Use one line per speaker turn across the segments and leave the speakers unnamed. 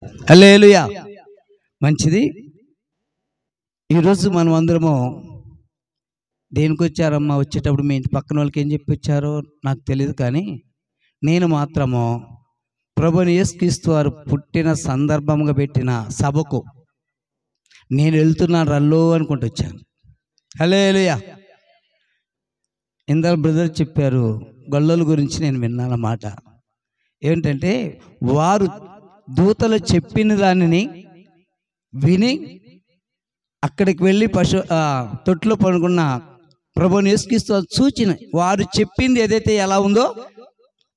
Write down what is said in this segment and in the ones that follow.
హల్లెలూయా. మంచిది. ఈరోజు మనం అందరము దేనికి వచ్చారమ్మా? వచ్చేటప్పుడు మీ ఇంటి పక్కన వాళ్ళకి ఏం చెప్పి వచ్చారో నాకు తెలియదు, కానీ నేను మాత్రము ప్రభుని యేసుక్రీస్తు వారు పుట్టిన సందర్భంగా పెట్టిన సభకు నేను వెళ్తున్నాను రల్లో అనుకుంటూ వచ్చాను. హల్లెలూయా. ఇందాక బ్రదర్ చెప్పారు గొల్లల గురించి, నేను విన్నానన్నమాట. ఏంటంటే వారు దూతలు చెప్పిన దానిని విని అక్కడికి వెళ్ళి తొట్టులో పడుకున్న ప్రభుని యేసుక్రీస్తు సూచన, వారు చెప్పింది ఏదైతే ఎలా ఉందో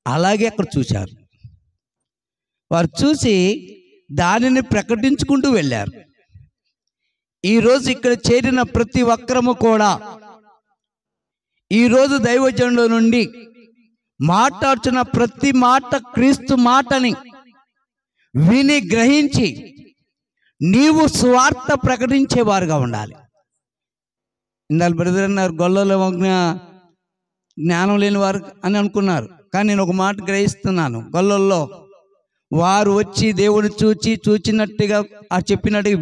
అలాగే అక్కడ చూశారు. వారు చూసి దానిని ప్రకటించుకుంటూ వెళ్ళారు. ఈరోజు ఇక్కడ చేరిన ప్రతి ఒక్కరము కూడా ఈరోజు దైవజనుల నుండి మాట్లాడుతున్న ప్రతి మాట క్రీస్తు మాటని విని గ్రహించి నీవు స్వార్థ ప్రకటించేవారుగా ఉండాలి. ఇందాక బ్రదర్ అన్నారు గొల్లలో జ్ఞానం లేని వారు అని అనుకున్నారు, కానీ నేను ఒక మాట గ్రహిస్తున్నాను. గొల్లల్లో వారు వచ్చి దేవుని చూచినట్టుగా ఆ చెప్పినట్టుగా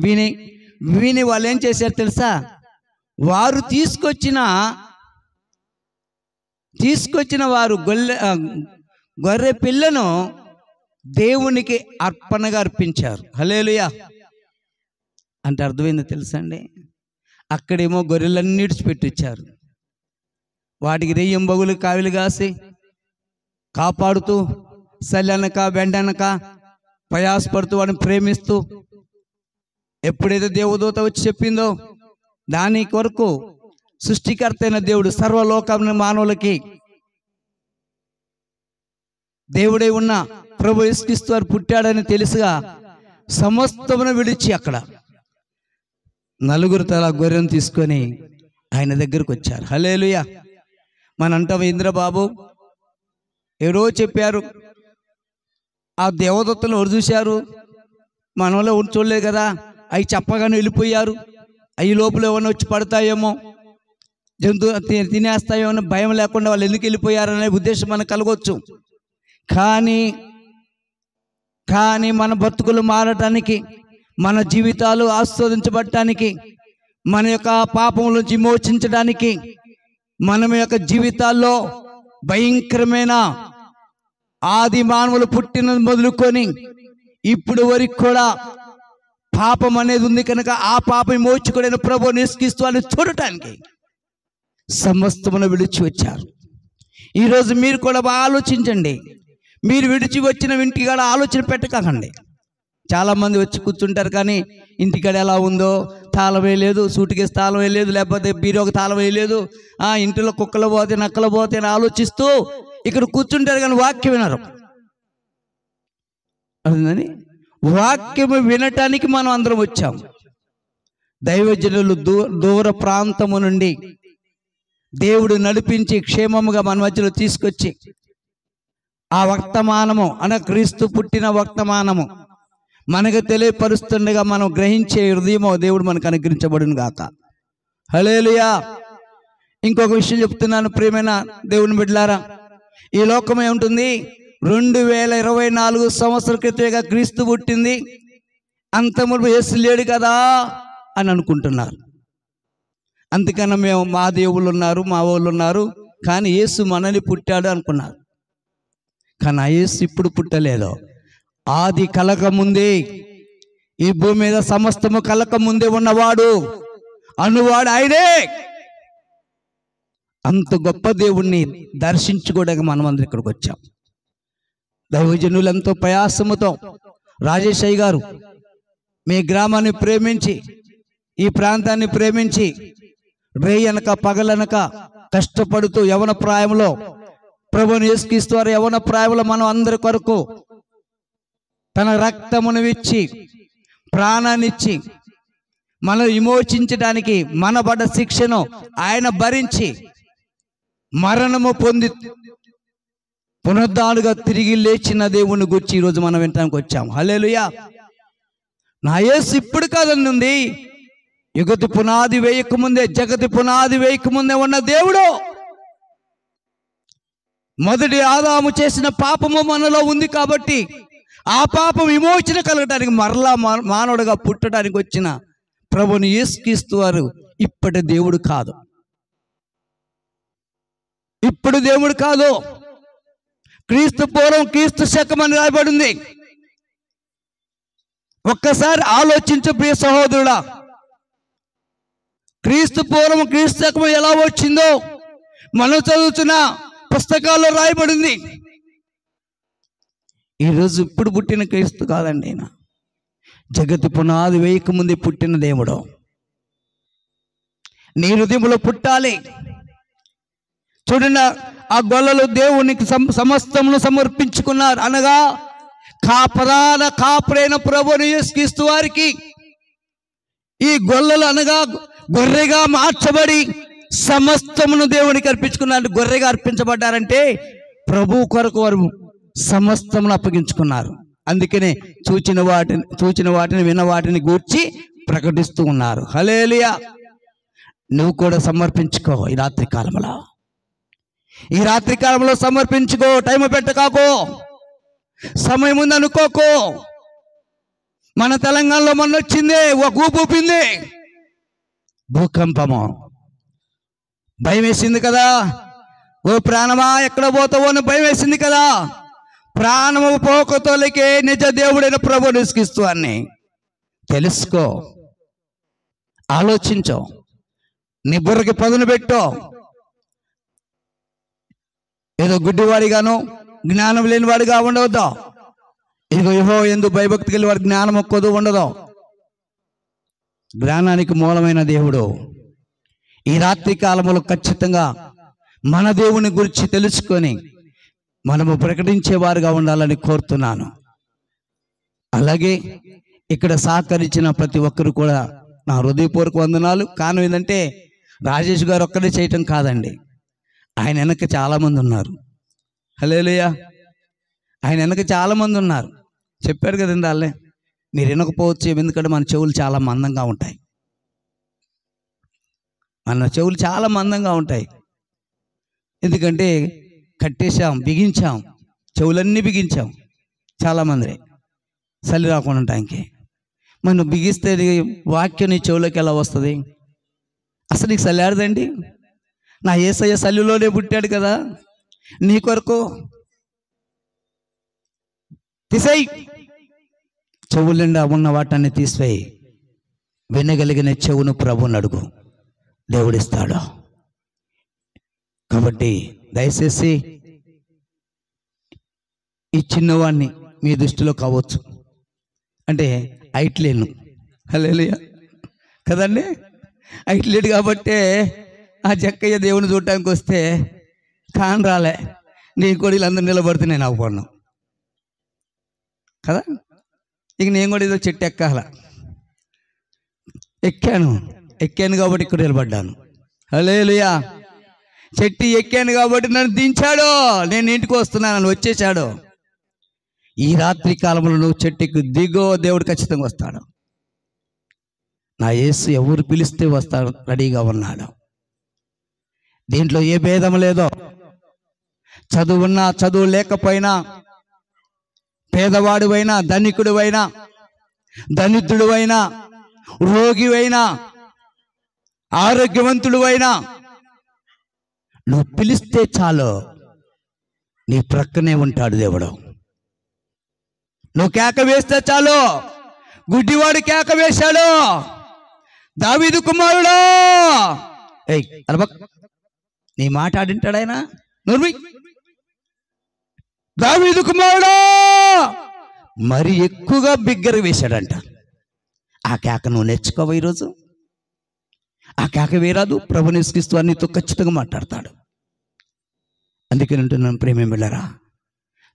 విని వాళ్ళు ఏం చేశారు తెలుసా? వారు తీసుకొచ్చిన వారు గొర్రె పిల్లను దేవునికి అర్పణగా అర్పించారు. హల్లెలూయా. అంటే అర్థమైందో తెలుసా అండి? అక్కడేమో గొర్రెలన్నీ విడిచిపెట్టించారు. వాటికి రెయ్యం బగులు కావిలు కాసి కాపాడుతూ చల్లనక వెండనక ప్రయాసపడుతూ వాడిని ప్రేమిస్తూ, ఎప్పుడైతే దేవదూత వచ్చి చెప్పిందో దాని కొరకు సృష్టికర్త అయిన దేవుడు సర్వలోకమైన మానవులకి దేవుడై ఉన్న ప్రభు యేసుక్రీస్తు వారు పుట్టాడని తెలుసుగా సమస్తమును విడిచి అక్కడ నలుగురు తల గొర్రెను తీసుకొని ఆయన దగ్గరకు వచ్చారు. హల్లెలూయా. మన అంటాం ఇంద్రబాబు ఎవరో చెప్పారు, ఆ దేవదూతలను ఎవరు చూశారు? మన వాళ్ళు ఎవరు చూడలేదు కదా, అవి చెప్పగానే వెళ్ళిపోయారు. అవి లోపల ఏమన్నా వచ్చి పడతాయేమో, జంతువు తినేస్తాయేమో అని భయం లేకుండా వాళ్ళు ఎందుకు వెళ్ళిపోయారనే ఉద్దేశం మనకు కలగవచ్చు. కానీ మన బతుకులు మారటానికి, మన జీవితాలు ఆస్వాదించబడటానికి, మన యొక్క పాపం నుంచి మోచించడానికి, మన యొక్క జీవితాల్లో భయంకరమైన ఆది మానవులు పుట్టిన మొదలుకొని ఇప్పుడు వరకు కూడా పాపం అనేది ఉంది కనుక ఆ పాపం మోచుకునే ప్రభువుని యేసుక్రీస్తు వారిని చూడటానికి సమస్తమును విడిచి వచ్చారు. ఈరోజు మీరు కూడా బాగా ఆలోచించండి. మీరు విడిచి వచ్చిన ఇంటికాడ ఆలోచన పెట్టకండి. చాలామంది వచ్చి కూర్చుంటారు, కానీ ఇంటికాడ ఎలా ఉందో తాళం వేయలేదు, సూటికేసి తాళం వేయలేదు, లేకపోతే బీరోకి తాళం వేయలేదు, ఇంటిలో కుక్కలు పోతే నక్కలు పోతే అని ఆలోచిస్తూ ఇక్కడ కూర్చుంటారు, కానీ వాక్యం వినరు. అర్థండి? వాక్యము వినటానికి మనం అందరం వచ్చాం. దైవజనులు దూర ప్రాంతము నుండి దేవుడు నడిపించి క్షేమముగా మన మధ్యలో తీసుకొచ్చి ఆ వర్తమానము క్రీస్తు పుట్టిన వర్తమానము మనకు తెలియపరుస్తుండగా మనం గ్రహించే హృదయమో దేవుడు మనకు అనుగ్రహించబడును గాక. హల్లెలూయా. ఇంకొక విషయం చెప్తున్నాను ప్రియమైన దేవుని బిడ్డలారా, ఈ లోకం ఏముంటుంది? 2024 సంవత్సరాల క్రితమేగా క్రీస్తు పుట్టింది, అంతముడు యేసు లేడు కదా అని అనుకుంటున్నారు. అందుకని మేము మా దేవుళ్ళు ఉన్నారు, మా వాళ్ళు ఉన్నారు, కానీ యేసు మనల్ని పుట్టాడు అనుకున్నారు. కానీ ఆ యేసు ఇప్పుడు పుట్టలేదు. ఆది కలక ముందే, ఈ భూమి మీద సమస్తము కలక ముందే ఉన్నవాడు అనువాడు ఆయనే. అంత గొప్ప దేవుణ్ణి దర్శించుకోవడానికి మనమందరం ఇక్కడికి వచ్చాం. దైవజనులంతో ప్రయాసముతో రాజేశయ్య గారు మీ గ్రామాన్ని ప్రేమించి, ఈ ప్రాంతాన్ని ప్రేమించి, రేయనక పగలనక కష్టపడుతూ యవన ప్రాయంలో ప్రభువుని యేసుక్రీస్తు వారు యవన ప్రాయంలో మనం అందరి కొరకు తన రక్తమును ఇచ్చి ప్రాణాన్నిచ్చి మనం విమోచించడానికి మన పడ్డ శిక్షను ఆయన భరించి మరణము పొంది పునరుద్ధానుగా తిరిగి లేచిన దేవుని గురించి ఈరోజు మనం వినటానికి వచ్చాం. హల్లెలూయా. నా యేసు ఇప్పుడు కాదని ఉంది, యుగతి పునాది వేయకముందే, జగతి పునాది వేయకముందే ఉన్న దేవుడు. మొదటి ఆదాము చేసిన పాపము మనలో ఉంది కాబట్టి ఆ పాప విమోచన కలగటానికి మరలా మానవుడిగా పుట్టడానికి వచ్చిన ప్రభుని యేసుక్రీస్తు వారు ఇప్పటి దేవుడు కాదు. ఇప్పుడు దేవుడు కాదు. క్రీస్తు పూర్వం క్రీస్తు శకం అని రాయబడింది. ఒక్కసారి ఆలోచించు ప్రియ సహోదరుడా, క్రీస్తు పూర్వం క్రీస్తు శకం ఎలా వచ్చిందో మనం చదువుతున్న పుస్తకాల్లో రాయబడింది. ఈరోజు ఇప్పుడు పుట్టిన క్రీస్తు కాదండి, ఆయన జగత్తు పునాది వేయక ముందే పుట్టిన దేవుడు. నీ హృదయంలో పుట్టాలి. చూడండి, ఆ గొల్లలు దేవునికి సమస్తమును సమర్పించుకున్నారు. అనగా కాపరైన ప్రభువుని యేసుక్రీస్తు వారికి ఈ గొల్లలు అనగా గొర్రెగా మార్చబడి సమస్తమును దేవునికి అర్పించుకున్నారు. గొర్రెగా అర్పించబడ్డారంటే ప్రభు కొరకు వారు సమస్తమును అప్పగించుకున్నారు. అందుకనే చూచిన వాటిని విన్న వాటిని గూర్చి ప్రకటిస్తూ ఉన్నారు. హల్లెలూయా. నువ్వు కూడా సమర్పించుకో. ఈ రాత్రి కాలంలో సమర్పించుకో. టైం పెట్టకాకో, సమయం ఉంది అనుకోకో. మన తెలంగాణలో మొన్న వచ్చింది, ఒక ఊపింది, భూకంపము. భయం వేసింది కదా. ఓ ప్రాణమా ఎక్కడ పోతావో అని భయం వేసింది కదా. ప్రాణము పోకతోలికే నిజ దేవుడైన ప్రభువుని యేసుక్రీస్తు అని తెలుసుకో, ఆలోచించో, నీ బుర్రకి పదును పెట్టో. ఏదో గుడ్డివాడిగాను జ్ఞానం లేని వాడిగా ఉండవద్దు. ఇదిగో ఎందుకు భయభక్తి కలిగి వాడి జ్ఞానం ఒక్కదు ఉండదు. జ్ఞానానికి మూలమైన దేవుడు ఈ రాత్రి కాలంలో ఖచ్చితంగా మన దేవుని గురించి తెలుసుకొని మనము ప్రకటించేవారుగా ఉండాలని కోరుతున్నాను. అలాగే ఇక్కడ సహకరించిన ప్రతి ఒక్కరు కూడా నా హృదయపూర్వక వందనాలు. కారణం ఏంటంటే రాజేష్ గారు ఒక్కడే చేయటం కాదండి, ఆయన వెనక చాలామంది ఉన్నారు. హల్లెలూయా. ఆయన వెనక చాలామంది ఉన్నారు. చెప్పారు కదండి వాళ్ళే. మీరు వినకపోవచ్చు, ఎందుకంటే మన చెవులు చాలా మందంగా ఉంటాయి. మన చెవులు చాలా మందంగా ఉంటాయి. ఎందుకంటే కట్టేశాం, బిగించాం, చెవులన్నీ బిగించాం. చాలామంది చలి రాకుండా ఉంటానికి. మనం బిగిస్తే వాక్యం నీ చెవులోకి ఎలా వస్తుంది? అసలు నీకు చలి ఆడదండి. నా యేసయ్య చలిలోనే పుట్టాడు కదా, నీ కొరకు తీసేయి. చెవుల నిండా ఉన్న వాటాన్ని తీసివేయి. వినగలిగిన చెవును ప్రభువుని అడుగు, దేవుడిస్తాడు. కాబట్టి దయచేసి ఈ చిన్నవాడిని మీ దృష్టిలో కావచ్చు, అంటే ఐట్లేను. హల్లెలూయా కదండి. ఐట్లేడు కాబట్టే ఆ జక్కయ్య దేవుని చూడటానికి వస్తే కాని రాలే. నేను కూడా వీళ్ళందరూ నిలబడితే నేను అవ్వను కదా. ఇక నేను కూడా ఏదో చెట్టు ఎక్కాను కాబట్టి ఇక్కడ నిలబడ్డాను. హల్లెలూయా. చెట్టు ఎక్కాను కాబట్టి నన్ను దించాడు. నేను ఇంటికి వస్తున్నాను, వచ్చేసాడు. ఈ రాత్రి కాలంలో నువ్వు చెట్టుకి దిగో, దేవుడు ఖచ్చితంగా వస్తాడు. నా యేసు ఎవరు పిలిస్తే వస్తాడు, రెడీగా ఉన్నాడు. దీంట్లో ఏ భేదం లేదో. చదువున్నా చదువు లేకపోయినా, పేదవాడువైనా ధనికుడువైనా, దరిద్రుడువైనా, రోగివైనా, ఆరోగ్యవంతుడువైనా, నువ్వు పిలిస్తే చాలు నీ ప్రక్కనే ఉంటాడు దేవుడు. నువ్వు కేక వేస్తే చాలు. గుడ్డివాడు కేక వేశాడు, దావీదు కుమారుడు నీ మాట ఆడింటాడు ఆయన. నూర్మి దావీదు కుమారుడు మరి ఎక్కువగా బిగ్గర వేశాడంట. ఆ కేక నువ్వు నేర్చుకోవా ఈరోజు? ఆ కేక వేరాదు. ప్రభువుని యేసుక్రీస్తు నీతో ఖచ్చితంగా మాట్లాడతాడు. అందుకని అంటున్నాను, ప్రేమ బిడ్డలారా,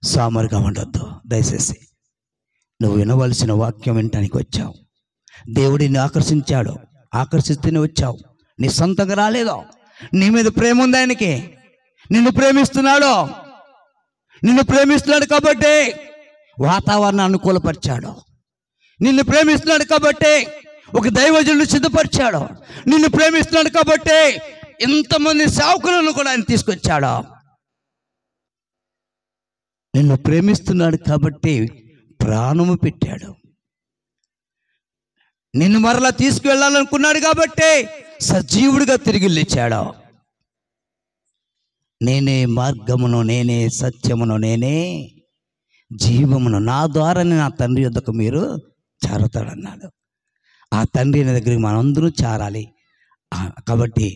సోమరిగా ఉండొద్దు. దయచేసి నువ్వు వినవలసిన వాక్యం వినటానికి వచ్చావు. దేవుడిని ఆకర్షిస్తేనే వచ్చావు. నీ సొంతంగా రాలేదో. నీ మీద ప్రేమ ఉంది ఆయనకి. నిన్ను ప్రేమిస్తున్నాడు కాబట్టి వాతావరణం అనుకూలపరిచాడు. నిన్ను ప్రేమిస్తున్నాడు కాబట్టి ఒక దైవజనుడు సిద్ధపరిచాడు. నిన్ను ప్రేమిస్తున్నాడు కాబట్టి ఇంతమంది సేవకులను కూడా ఆయన తీసుకొచ్చాడు. నిన్ను ప్రేమిస్తున్నాడు కాబట్టి ప్రాణము పెట్టాడు. నిన్ను మరలా తీసుకువెళ్ళాలనుకున్నాడు కాబట్టే సజీవుడిగా తిరిగి లేచాడు. నేనే మార్గమును, నేనే సత్యమును, నేనే జీవమును, నా ద్వారానే నా తండ్రి యొద్దకు మీరు చేరతాడన్నాడు. ఆ తండ్రి దగ్గరికి మనందరూ చేరాలి. కాబట్టి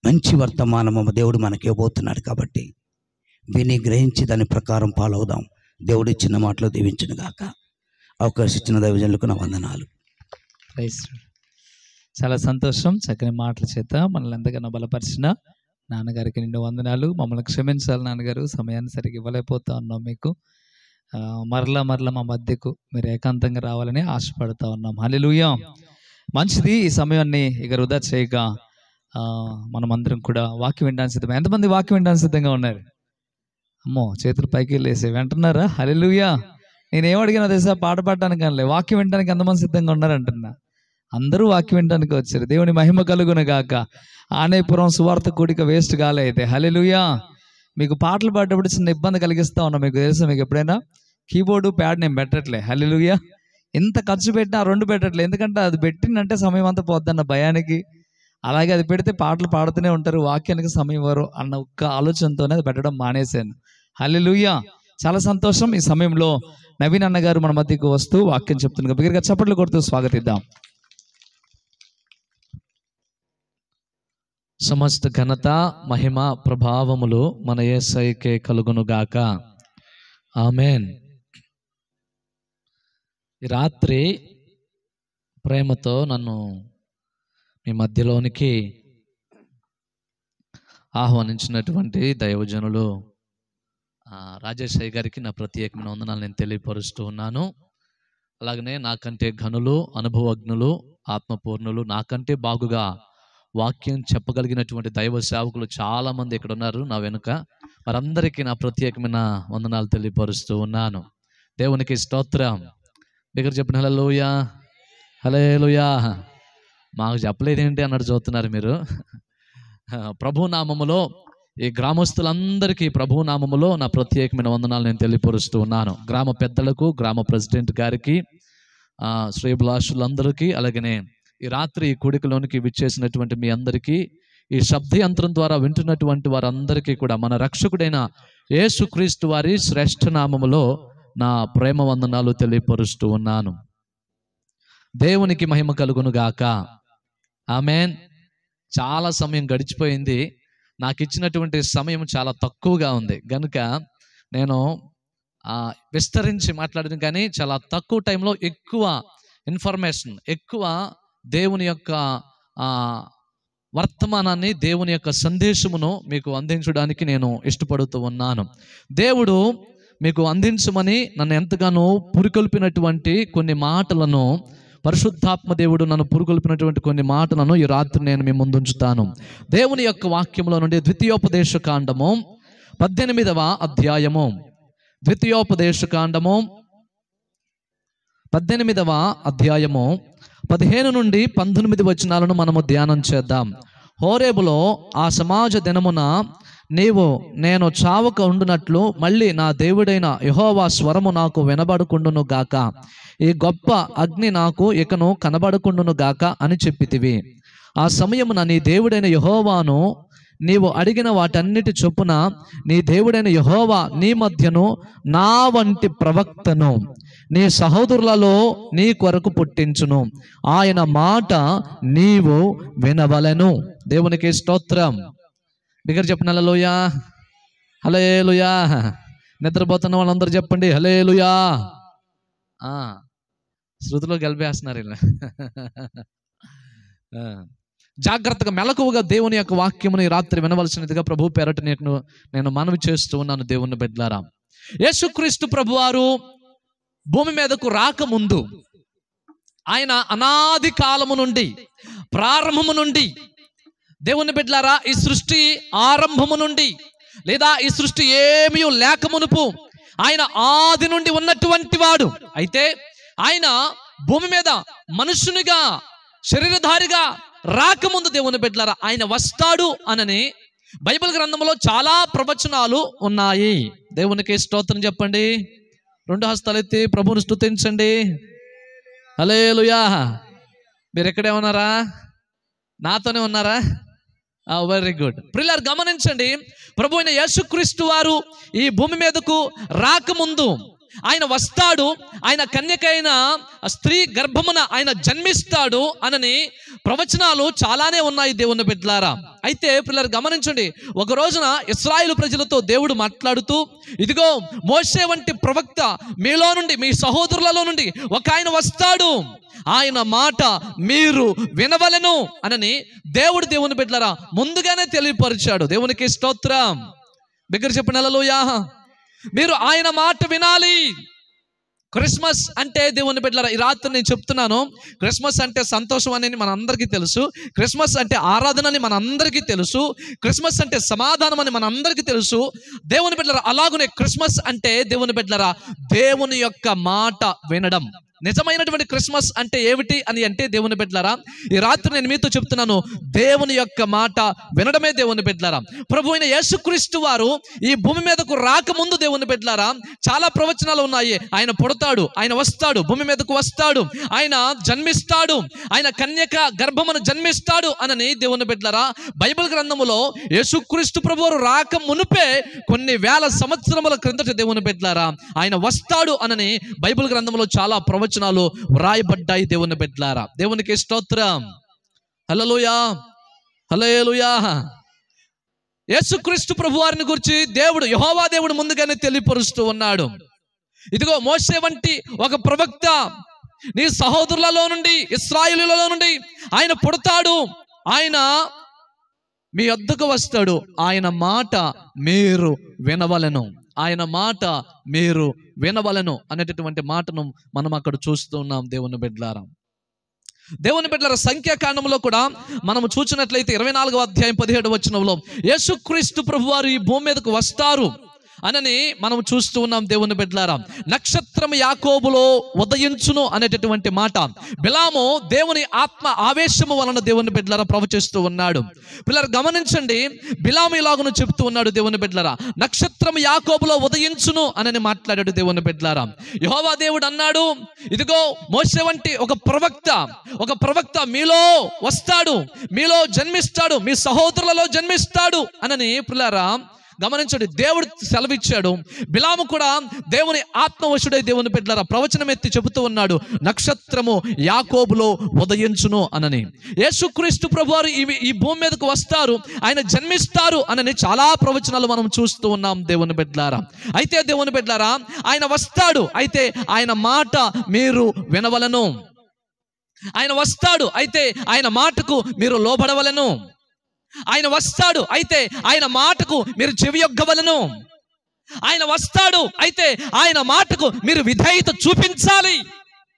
మంచి వర్తమానము దేవుడు మనకి ఇవ్వబోతున్నాడు. కాబట్టి విని గ్రహించి దాని ప్రకారం పాలవుదాం. దేవుడు ఇచ్చిన మాటలు దీవించును గాక. అవకాశం ఇచ్చిన దైవజనులకు నా వందనాలు.
చాలా సంతోషం. చక్కని మాటల చేత మనల్ని ఎంతగానో బలపరిచిన నాన్నగారికి నిండు వందనాలు. మమ్మల్ని క్షమించాలి నాన్నగారు, సమయాన్ని సరిగ్గా ఇవ్వలేకపోతా ఉన్నాం. మీకు మరలా మా మధ్యకు మీరు ఏకాంతంగా రావాలని ఆశపడుతూ ఉన్నాం. హల్లెలూయా. మంచిది. ఈ సమయాన్ని ఇక వృధా చేయక మనమందరం కూడా వాక్యం వినడానికి సిద్ధం. ఎంతమంది వాక్యం వినడానికి సిద్ధంగా ఉన్నారు? అమ్మో, చేతులు పైకి వెళ్ళేసి వింటున్నారా? హల్లెలూయా. నేనేం అడిగినా తెలుసా? పాట పాడటానికి అనలే, వాక్యం వినడానికి ఎంతమంది సిద్ధంగా ఉన్నారంటున్నా. అందరూ వాక్యం వినడానికి వచ్చారు. దేవుని మహిమ కలుగును గాక. ఆనేపురం సువార్త కూడిక వేస్ట్ కాలే అయితే. హల్లెలూయా. మీకు పాటలు పాడేటప్పుడు చిన్న ఇబ్బంది కలిగిస్తా ఉన్నా, మీకు తెలుసా? మీకు ఎప్పుడైనా కీబోర్డు ప్యాడ్ నేను పెట్టట్లే. హల్లెలూయా. ఎంత ఖర్చు పెట్టినా 2 పెట్టట్లే. ఎందుకంటే అది పెట్టినంటే సమయం అంతా పోద్దన్న భయానికి. అలాగే అది పెడితే పాటలు పాడుతూనే ఉంటారు, వాక్యానికి సమయం ఇవ్వరు అన్న ఒక్క ఆలోచనతోనే అది పెట్టడం మానేశాను. హల్లెలూయా. చాలా సంతోషం. ఈ సమయంలో నవీన్ అన్నగారు మన మధ్యకు వస్తూ వాక్యం చెప్తున్నారు. బిగ్గరగా చప్పట్లు కొడుతూ స్వాగతిద్దాం. సమస్త ఘనత, మహిమ, ప్రభావములు మన యేసయ్యకే కలుగును గాక. ఆమేన్. ఈ రాత్రి ప్రేమతో నన్ను మీ మధ్యలోనికి ఆహ్వానించినటువంటి దైవజనులు రాజేష్ అయ్య గారికి నా ప్రత్యేకమైన వందనాలు నేను తెలియపరుస్తూ ఉన్నాను. అలాగనే నాకంటే ఘనులు, అనుభవజ్ఞులు, ఆత్మపూర్ణులు, నాకంటే బాగుగా వాక్యం చెప్పగలిగినటువంటి దైవ సేవకులు చాలామంది ఇక్కడ ఉన్నారు నా వెనుక. వారందరికీ నా ప్రత్యేకమైన వందనాలు తెలియపరుస్తూ ఉన్నాను. దేవునికి స్తోత్రం. దగ్గర చెప్పిన హల్లెలూయా, హల్లెలూయా. మాకు చెప్పలేదేంటి అన్నట్టు చూస్తున్నారు మీరు. ప్రభు నామములో ఈ గ్రామస్తులందరికీ ప్రభు నామములో నా ప్రత్యేకమైన వందనాలు నేను తెలియపరుస్తూ ఉన్నాను. గ్రామ పెద్దలకు, గ్రామ ప్రెసిడెంట్ గారికి, శ్రేయభిలాషులందరికీ, అలాగనే ఈ రాత్రి ఈ కూడికలోనికి విచ్చేసినటువంటి మీ అందరికీ, ఈ శబ్దయంత్రం ద్వారా వింటున్నటువంటి వారందరికీ కూడా మన రక్షకుడైన యేసుక్రీస్తు వారి శ్రేష్ఠ నామములో నా ప్రేమ వందనాలు తెలియపరుస్తూ ఉన్నాను. దేవునికి మహిమ కలుగును గాక. ఆమేన్. చాలా సమయం గడిచిపోయింది. నాకు ఇచ్చినటువంటి సమయం చాలా తక్కువగా ఉంది కనుక నేను విస్తరించి మాట్లాడడం కానీ చాలా తక్కువ టైంలో ఎక్కువ ఇన్ఫర్మేషన్, ఎక్కువ దేవుని యొక్క వర్తమానాన్ని, దేవుని యొక్క సందేశమును మీకు అందించడానికి నేను ఇష్టపడుతూ ఉన్నాను. దేవుడు మీకు అందించమని నన్ను ఎంతగానో పురికొల్పినటువంటి కొన్ని మాటలను, పరిశుద్ధాత్మ దేవుడు నన్ను పురుగొల్పినటువంటి కొన్ని మాటలను ఈ రాత్రి నేను మీ ముందు ఉంచుతాను. దేవుని యొక్క వాక్యంలో నుండి ద్వితీయోపదేశ కాండము 18వ అధ్యాయము, ద్వితీయోపదేశ కాండము 18వ అధ్యాయము 15 నుండి 19 వచనాలను మనము ధ్యానం చేద్దాం. హోరేబులో ఆ సమాజ దినమున నేను చావక ఉండునట్లు మళ్ళీ నా దేవుడైన యెహోవా స్వరము నాకు వినబడుకుండును గాక, ఈ గొప్ప అగ్ని నాకు ఇకను కనబడుకుండును గాక అని చెప్పితివి. ఆ సమయమున నీ దేవుడైన యెహోవాను నీవు అడిగిన వాటన్నిటి చొప్పున నీ దేవుడైన యెహోవా నీ మధ్యను నా వంటి ప్రవక్తను నీ సహోదరులలో నీ కొరకు పుట్టించును, ఆయన మాట నీవు వినవలెను. దేవునికి స్తోత్రం. దగ్గర చెప్పండి హల్లెలూయా, హల్లెలూయా. నిద్రపోతున్న వాళ్ళందరూ చెప్పండి హల్లెలూయా. శృతిలో కలిపేస్తున్నారు ఇలా. జాగ్రత్తగా మెలకువగా దేవుని యొక్క వాక్యముని రాత్రి వినవలసినదిగా ప్రభు పేరట నేను మనవి చేస్తూ ఉన్నాను. దేవుని బిడ్డలారా, యేసుక్రీస్తు ప్రభువారు భూమి మీదకు రాకముందు ఆయన అనాది కాలము నుండి, ప్రారంభము నుండి, దేవుని బిడ్డలారా, ఈ సృష్టి ఆరంభము నుండి లేదా ఈ సృష్టి ఏమీ లేకమునుపు ఆయన ఆది నుండి ఉన్నటువంటి వాడు. అయితే ఆయన భూమి మీద మనుషునిగా, శరీరధారిగా రాకముందు దేవుని బిడ్డలారా ఆయన వస్తాడు అనని బైబిల్ గ్రంథంలో చాలా ప్రవచనాలు ఉన్నాయి. దేవునికి స్తోత్రం చెప్పండి.
రెండు హస్తాలు ఎత్తి ప్రభువుని స్తుతించండి. హల్లెలూయా. మీరు ఎక్కడే ఉన్నారా? నాతోనే ఉన్నారా? Very good. ప్రియులారా గమనించండి, ప్రభు అయిన యేసుక్రీస్తు వారు ఈ భూమి మీదకు రాకముందు ఆయన వస్తాడు, ఆయన కన్యకైన స్త్రీ గర్భమున ఆయన జన్మిస్తాడు అనని ప్రవచనాలు చాలానే ఉన్నాయి దేవుని బిడ్డలారా. అయితే పిల్లలు గమనించండి, ఒక రోజున ఇశ్రాయేలు ప్రజలతో దేవుడు మాట్లాడుతూ, ఇదిగో మోషే వంటి ప్రవక్త మీలో నుండి, మీ సహోదరులలో నుండి ఒక ఆయన వస్తాడు, ఆయన మాట మీరు వినవలెను అనని దేవుని బిడ్డలారా ముందుగానే తెలియపరిచాడు. దేవునికి స్తోత్రం. బిగ్గర చెప్పిన హల్లెలూయా. మీరు ఆయన మాట వినాలి. క్రిస్మస్ అంటే దేవుని బిడ్డలారా, ఈ రాత్రి నేను చెప్తున్నాను, క్రిస్మస్ అంటే సంతోషం అనేది మనందరికీ తెలుసు, క్రిస్మస్ అంటే ఆరాధన అని మనందరికీ తెలుసు, క్రిస్మస్ అంటే సమాధానం అని మనందరికీ తెలుసు. దేవుని బిడ్డలారా అలాగనే క్రిస్మస్ అంటే దేవుని బిడ్డలారా దేవుని యొక్క మాట వినడం. నిజమైనటువంటి క్రిస్మస్ అంటే ఏమిటి అని అంటే దేవుని బిడ్డలారా, ఈ రాత్రి నేను మీతో చెప్తున్నాను, దేవుని యొక్క మాట వినడమే దేవుని బిడ్డలారా. ప్రభు అయిన యేసుక్రీస్తు వారు ఈ భూమి మీదకు రాకముందు దేవుని బిడ్డలారా చాలా ప్రవచనాలు ఉన్నాయి. ఆయన పుడతాడు, ఆయన వస్తాడు, భూమి మీదకు వస్తాడు, ఆయన జన్మిస్తాడు, ఆయన కన్యక గర్భమును జన్మిస్తాడు అనని దేవుని బిడ్డలారా బైబిల్ గ్రంథములో యేసుక్రీస్తు ప్రభు రాక మునుపే కొన్ని వేల సంవత్సరముల క్రిందట దేవుని బిడ్డలారా ఆయన వస్తాడు అనని బైబిల్ గ్రంథంలో చాలా ప్రవచనాలు వ్రాయబడ్డాయి దేవుని బిడ్డలారా. దేవునికి స్తోత్రం. హల్లెలూయా, హల్లెలూయా. యేసుక్రీస్తు ప్రభు వారిని గురించి దేవుడు, యెహోవా దేవుడు ముందుగానే తెలియపరుస్తూ ఉన్నాడు. ఇదిగో మోషే వంటి ఒక ప్రవక్త నీ సహోదరులలో నుండి, ఇశ్రాయేలులలో నుండి ఆయన పుడతాడు, ఆయన మీ వద్దకు వస్తాడు, ఆయన మాట మీరు వినవలెను, ఆయన మాట మీరు వినవలెను అనేటటువంటి మాటను మనం అక్కడ చూస్తూ ఉన్నాం దేవుని బిడ్డలారా. దేవుని బిడ్డలారా సంఖ్యాకాండంలో కూడా మనము చూసినట్లయితే 24వ అధ్యాయం 17వ వచనంలో యేసుక్రీస్తు ప్రభువారు ఈ భూమి మీదకు వస్తారు అనని మనం చూస్తూ ఉన్నాం దేవుని బిడ్డలారా. నక్షత్రం యాకోబులో ఉదయించును అనేటటువంటి మాట బిలాము దేవుని ఆత్మ ఆవేశము వలన దేవుని బిడ్డలారా ప్రవచిస్తూ ఉన్నాడు. పిల్లలు గమనించండి, బిలాము ఇలాగను చెప్తూ ఉన్నాడు దేవుని బిడ్డలారా, నక్షత్రం యాకోబులో ఉదయించును అనని మాట్లాడాడు దేవుని బిడ్డలారా. యెహోవా దేవుడు అన్నాడు, ఇదిగో మోషే వంటి ఒక ప్రవక్త మీలో వస్తాడు, మీలో జన్మిస్తాడు, మీ సహోదరులలో జన్మిస్తాడు అనని పిల్లలారా గమనించండి, దేవుడు సెలవిచ్చాడు. బిలాము కూడా దేవుని ఆత్మవశుడై దేవుని బిడ్డలారా ప్రవచనం ఎత్తి చెబుతూ ఉన్నాడు, నక్షత్రము యాకోబులో ఉదయించును అనని. యేసుక్రీస్తు ప్రభువారు ఈ భూమి మీదకు వస్తారు, ఆయన జన్మిస్తారు అనని చాలా ప్రవచనాలు మనం చూస్తూ ఉన్నాం దేవుని బిడ్డలారా. అయితే దేవుని బిడ్డలారా ఆయన వస్తాడు, అయితే ఆయన మాట మీరు వినవలను, ఆయన వస్తాడు, అయితే ఆయన మాటకు మీరు లోబడవలను, ఆయన వస్తాడు, అయితే ఆయన మాటకు మీరు చెవియొగ్గవలను, ఆయన వస్తాడు, అయితే ఆయన మాటకు మీరు విధేయత చూపించాలి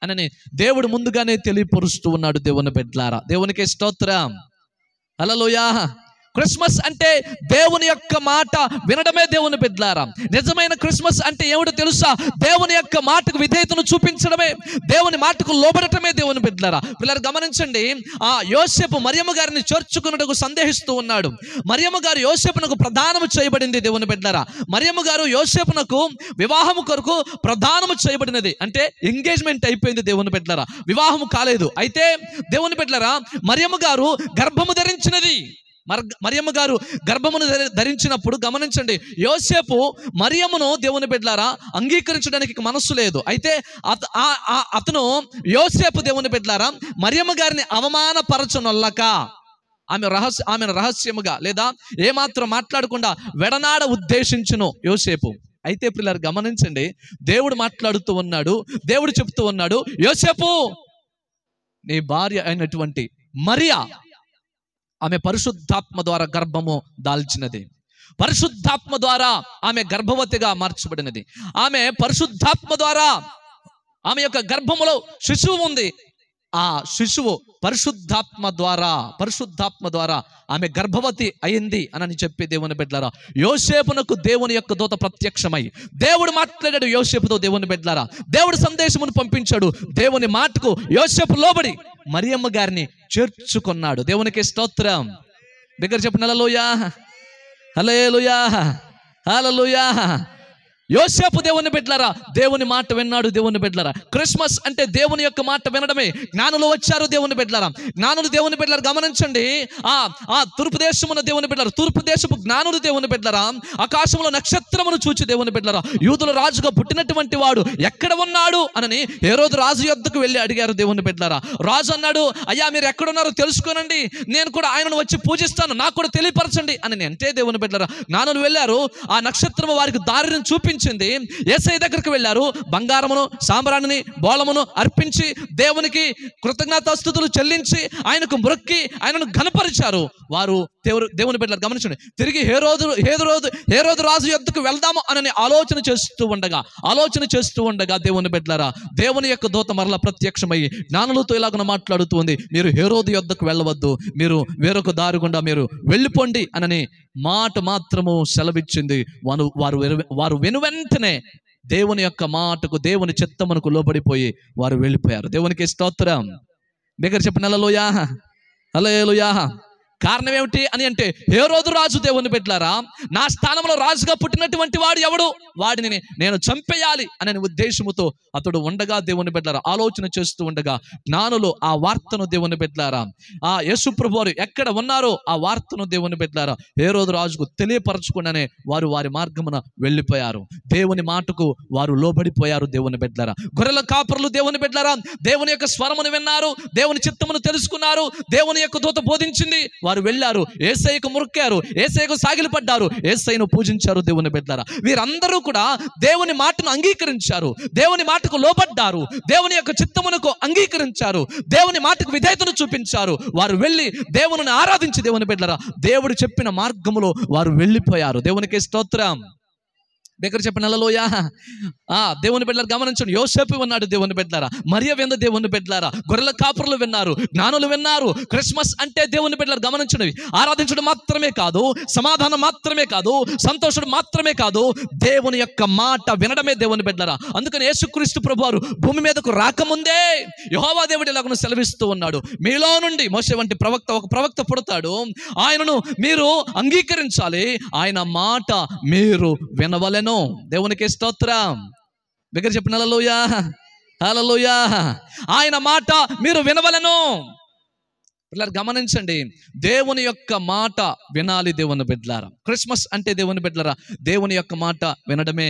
అనని దేవుడు ముందుగానే తెలియపరుస్తూ ఉన్నాడు దేవుని బిడ్డలారా. దేవునికి స్తోత్రం. హల్లెలూయా. క్రిస్మస్ అంటే దేవుని యొక్క మాట వినడమే దేవుని బిడ్డలారా. నిజమైన క్రిస్మస్ అంటే ఏమిటో తెలుసా? దేవుని యొక్క మాటకు విధేయతను చూపించడమే, దేవుని మాటకు లోబడటమే దేవుని బిడ్డలారా. పిల్లలు గమనించండి, ఆ యోసేపు మరియమ్మ గారిని చేర్చుకున్నట్టుకు సందేహిస్తూ ఉన్నాడు. మరియమ్మ గారు యోసేపునకు ప్రదానము చేయబడింది దేవుని బిడ్డలారా. మరియమ్మ గారు యోసేపునకు వివాహము కొరకు ప్రదానము చేయబడినది, అంటే ఎంగేజ్మెంట్ అయిపోయింది దేవుని బిడ్డలారా, వివాహము కాలేదు. అయితే దేవుని బిడ్డలారా మరియమ్మ గారు గర్భము ధరించినది. మరియమ్మ గారు గర్భమును ధరించినప్పుడు గమనించండి, యోసేపు మరియమ్మను దేవుని బిడ్డలారా అంగీకరించడానికి మనస్సు లేదు. అయితే అతను యోసేపు దేవుని బిడ్డలారా మరియమ్మ గారిని అవమానపరచనొల్లక ఆమెను రహస్యముగా లేదా ఏమాత్రం మాట్లాడకుండా వెడనాడ ఉద్దేశించును యోసేపు. అయితే పిల్లలు గమనించండి, దేవుడు మాట్లాడుతూ ఉన్నాడు, దేవుడు చెప్తూ ఉన్నాడు, యోసేపు నీ భార్య అయినటువంటి మరియా ఆమె పరిశుద్ధాత్మ ద్వారా గర్భము దాల్చినది, పరిశుద్ధాత్మ ద్వారా ఆమె గర్భవతిగా మార్చబడినది, ఆమె పరిశుద్ధాత్మ ద్వారా ఆమె యొక్క గర్భములో శిశువు ఉంది, ఆ శిశువు పరిశుద్ధాత్మ ద్వారా ఆమె గర్భవతి అయింది అని చెప్పి దేవుని బిడ్డలారా యోసేపునకు దేవుని యొక్క దూత ప్రత్యక్షమై దేవుడు మాట్లాడాడు యోసేపుతో. దేవుని బిడ్డలారా దేవుడు సందేశమును పంపించాడు, దేవుని మాటకు యోసేపు లోబడి మరియమ్మ గారిని చేర్చుకున్నాడు. దేవునికి స్తోత్రం. దగ్గర చెప్పిన హల్లెలూయా, హల్లెలూయా, హల్లెలూయా. యోసేపు దేవుని బిడ్డలారా దేవుని మాట విన్నాడు. దేవుని బిడ్డలారా క్రిస్మస్ అంటే దేవుని యొక్క మాట వినడమే. జ్ఞానులు వచ్చారు దేవుని బిడ్డలారా. జ్ఞానులు దేవుని బిడ్డలారా గమనించండి. తూర్పు దేశమున దేవుని బిడ్డలారా, తూర్పు దేశపు జ్ఞానులు దేవుని బిడ్డలారా ఆకాశంలో నక్షత్రమును చూచి దేవుని బిడ్డలారా యూదుల రాజుగా పుట్టినటువంటి వాడు ఎక్కడ ఉన్నాడు అని హేరోదు రాజు యొద్దకు వెళ్ళి అడిగారు దేవుని బిడ్డలారా. రాజు అన్నాడు, అయ్యా మీరు ఎక్కడున్నారో తెలుసుకోనండి, నేను కూడా ఆయనను వచ్చి పూజిస్తాను, నాకు కూడా తెలియపరచండి అని అంటే దేవుని బిడ్డలారా జ్ఞానులు వెళ్ళారు. ఆ నక్షత్రము వారికి దారిని చూపించింది. యేసయ్య దగ్గరికి వెళ్ళారు. బంగారమును సాంబ్రాణిని బోళమును అర్పించి దేవునికి కృతజ్ఞతాస్తుతులు చెల్లించి ఆయనకు మొక్కి ఆయనను ఘనపరిచారు. వారు దేవుని బిడ్డలారా గమనించండి. తిరిగి హేరోదు రాజు యొద్దకు వెళ్దాము అని ఆలోచన చేస్తూ ఉండగా దేవుని బిడ్డలారా దేవుని యొక్క దూత మరలా ప్రత్యక్షమై జ్ఞానులతో ఇలాగ మాట్లాడుతుంది, మీరు హేరోదు యొద్దకు వెళ్ళవద్దు, మీరు వేరొక దారి గుండా మీరు వెళ్ళిపోండి అని మాట మాత్రము సెలవిచ్చింది. వారు వెనువెంటనే దేవుని యొక్క మాటకు దేవుని చిత్తమునకు లోబడిపోయి వారు వెళ్ళిపోయారు. దేవునికి స్తోత్రం. బిగ్గర చెప్పిన హల్లెలూయా, హల్లెలూయా. కారణం ఏమిటి అని అంటే హేరోదు రాజు దేవుని బిడ్డలారా నా స్థానంలో రాజుగా పుట్టినటువంటి వాడు ఎవడు, వాడిని నేను చంపేయాలి అనే ఉద్దేశముతో అతడు ఉండగా దేవుని బిడ్డలారా ఆలోచన చేస్తూ ఉండగా జ్ఞానులు ఆ వార్తను దేవుని బిడ్డలారా ఆ యేసు ప్రభువు వారు ఎక్కడ ఉన్నారో ఆ వార్తను దేవుని బిడ్డలారా హేరోదు రాజుకు తెలియపరచుకునే వారు వారి మార్గమున వెళ్ళిపోయారు. దేవుని మాటకు వారు లోబడిపోయారు. దేవుని బిడ్డలారా గొర్రెల కాపరులు దేవుని బిడ్డలారా దేవుని యొక్క స్వరమును విన్నారు, దేవుని చిత్తమును తెలుసుకున్నారు. దేవుని యొక్క దూత బోధించింది, వారు వెళ్ళారు, యేసయ్యకు మొక్కారు, యేసయ్యకు సాగిలపడ్డారు, యేసయ్యను పూజించారు. దేవుని బిడ్డలారా వీరందరూ కూడా దేవుని మాటను అంగీకరించారు, దేవుని మాటకు లోబడ్డారు, దేవుని యొక్క చిత్తమునకు అంగీకరించారు, దేవుని మాటకు విధేయతను చూపించారు. వారు వెళ్ళి దేవుని ఆరాధించి దేవుని బిడ్డలారా దేవుడు చెప్పిన మార్గములో వారు వెళ్ళిపోయారు. దేవునికి స్తోత్రం. దగ్గర చెప్పిన హల్లెలూయా. దేవుని బిడ్డలారా గమనించండి. యోసేపు ఉన్నాడు దేవుని బిడ్డలారా, మరియ వింద దేవుని బిడ్డలారా, గొర్రెల కాపురులు విన్నారు, జ్ఞానులు విన్నారు. క్రిస్మస్ అంటే దేవుని బిడ్డలారా గమనించండి ఆరాధించడం మాత్రమే కాదు, సమాధానం మాత్రమే కాదు, సంతోషం మాత్రమే కాదు, దేవుని యొక్క మాట వినడమే దేవుని బిడ్డలారా. అందుకని యేసుక్రీస్తు ప్రభువారు భూమి మీదకు రాకముందే యెహోవా దేవుడు ఇలాగను సెలవిస్తూ ఉన్నాడు, మీలో నుండి మోషే వంటి ఒక ప్రవక్త పుడతాడు, ఆయనను మీరు అంగీకరించాలి, ఆయన మాట మీరు వినవలెను. దేవునికి స్తోత్రం. దగ్గర చెప్పిన హల్లెలూయా, హల్లెలూయా. ఆయన మాట మీరు వినవలెను. పిల్లలు గమనించండి, దేవుని యొక్క మాట వినాలి దేవుని బిడ్డలారా. క్రిస్మస్ అంటే దేవుని బిడ్డలారా దేవుని యొక్క మాట వినడమే,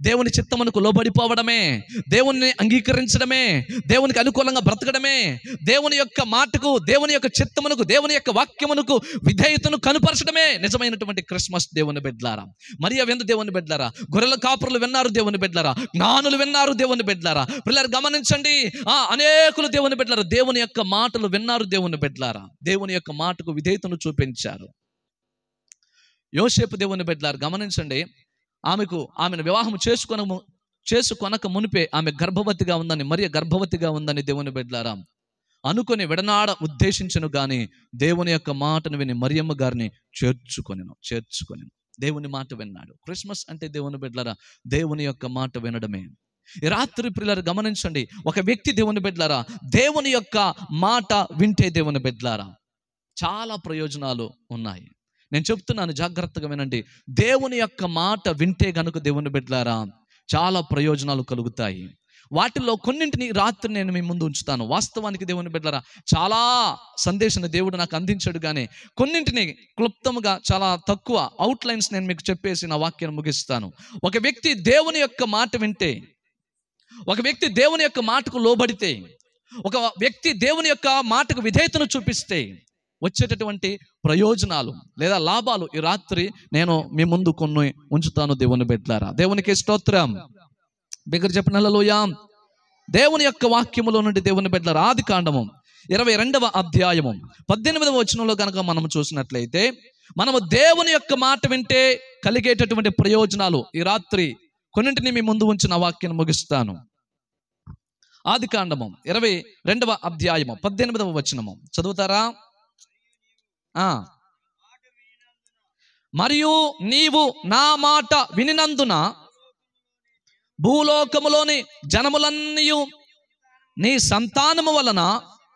దేవుని చిత్తమునకు లోబడిపోవడమే, దేవుని అంగీకరించడమే, దేవునికి అనుకూలంగా బ్రతకడమే, దేవుని యొక్క మాటకు, దేవుని యొక్క చిత్తమునకు, దేవుని యొక్క వాక్యమునకు విధేయతను కనుపరచడమే నిజమైనటువంటి క్రిస్మస్. దేవుని బిడ్డలారా మరియ విందు దేవుని బిడ్డలారా, గొర్రెల కాపురులు విన్నారు దేవుని బిడ్డలారా, జ్ఞానులు విన్నారు దేవుని బిడ్డలారా. పిల్లలు గమనించండి, అనేకులు దేవుని బిడ్డలారా దేవుని యొక్క మాటలు విన్నారు దేవుని బిడ్డలారా, దేవుని యొక్క మాటకు విధేయతను చూపించారు. యోసేపు దేవుని బిడ్డలారా గమనించండి, ఆమెను వివాహం చేసుకొనక మునిపే ఆమె గర్భవతిగా ఉందని, మరియ గర్భవతిగా ఉందని దేవుని బిడ్డలారా అనుకొని విడనాడ ఉద్దేశించను గాని దేవుని యొక్క మాటను విని మరియమ్మ గారిని చేర్చుకొని దేవుని మాట విన్నాడు. క్రిస్మస్ అంటే దేవుని బిడ్డలారా దేవుని యొక్క మాట వినడమే. ఈ రాత్రి పిల్లలు గమనించండి, ఒక వ్యక్తి దేవుని బిడ్డలారా దేవుని యొక్క మాట వింటే దేవుని బిడ్డలారా చాలా ప్రయోజనాలు ఉన్నాయి. నేను చెప్తున్నాను, జాగ్రత్తగా వినండి. దేవుని యొక్క మాట వింటే గనుక దేవుని బిడ్డలారా చాలా ప్రయోజనాలు కలుగుతాయి. వాటిల్లో కొన్నింటిని రాత్రి నేను మీ ముందు ఉంచుతాను. వాస్తవానికి దేవుని బిడ్డలారా చాలా సందేశాన్ని దేవుడు నాకు అందించాడు, కానీ కొన్నింటిని క్లుప్తముగా చాలా తక్కువ అవుట్లైన్స్ నేను మీకు చెప్పేసి నా వాక్యాన్ని ముగిస్తాను. ఒక వ్యక్తి దేవుని యొక్క మాట వింటే, ఒక వ్యక్తి దేవుని యొక్క మాటకు లోబడితే, ఒక వ్యక్తి దేవుని యొక్క మాటకు విధేయతను చూపిస్తే వచ్చేటటువంటి ప్రయోజనాలు లేదా లాభాలు ఈ రాత్రి నేను మీ ముందు కొన్ని ఉంచుతాను దేవుని బిడ్డలారా. దేవునికి స్తోత్రం. బిగ్గర చెప్పిన హల్లెలూయా. దేవుని యొక్క వాక్యములో నుండి దేవుని బిడ్డలారా ఆదికాండము 22వ అధ్యాయము 18వ వచనంలో కనుక మనం చూసినట్లయితే మనము దేవుని యొక్క మాట వింటే కలిగేటటువంటి ప్రయోజనాలు ఈ రాత్రి కొన్నింటిని మీ ముందు ఉంచిన వాక్యాన్ని ముగిస్తాను. ఆదికాండము 22వ అధ్యాయము 18వ వచనము చదువుతారా? మరియు నీవు నా మాట వినినందున భూలోకములోని జనములన్నీ నీ సంతానము వలన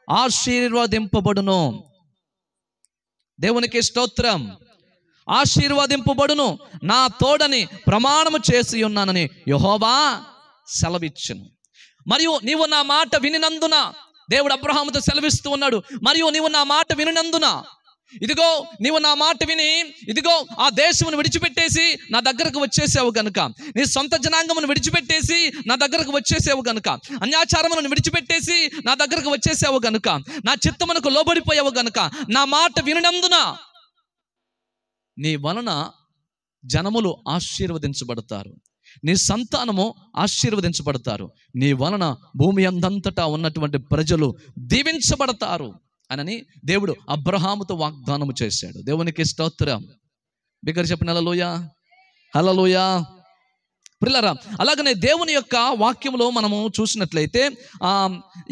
ఆశీర్వదింపబడును. దేవునికి స్తోత్రం. ఆశీర్వదింపబడును, నా తోడని ప్రమాణము చేసి ఉన్నానని యెహోవా సెలవిచ్చెను. మరియు నీవు నా మాట వినినందున, దేవుడు అబ్రహాముతో సెలవిస్తూ ఉన్నాడు, మరియు నీవు నా మాట వినినందున, ఇదిగో నీవు నా మాట విని ఇదిగో ఆ దేశమును విడిచిపెట్టేసి నా దగ్గరకు వచ్చేసావు గనుక, నీ సొంత జనాంగమును విడిచిపెట్టేసి నా దగ్గరకు వచ్చేసావు గనుక, అన్యాచారములను విడిచిపెట్టేసి నా దగ్గరకు వచ్చేసావు గనుక, నా చిత్తమునకు లోబడిపోయావు గనుక, నా మాట వినినందున నీ వలన జనములు ఆశీర్వదించబడతారు, నీ సంతానము ఆశీర్వదించబడతారు, నీ వలన భూమి అందంతటా ఉన్నటువంటి ప్రజలు దీవించబడతారు అని దేవుడు అబ్రహాముతో వాగ్దానము చేశాడు. దేవునికి స్తోత్రం. బిగ్గర చెప్పిన హల్లెలూయా, హల్లెలూయా. ప్రియులారా, అలాగనే దేవుని యొక్క వాక్యములో మనము చూసినట్లయితే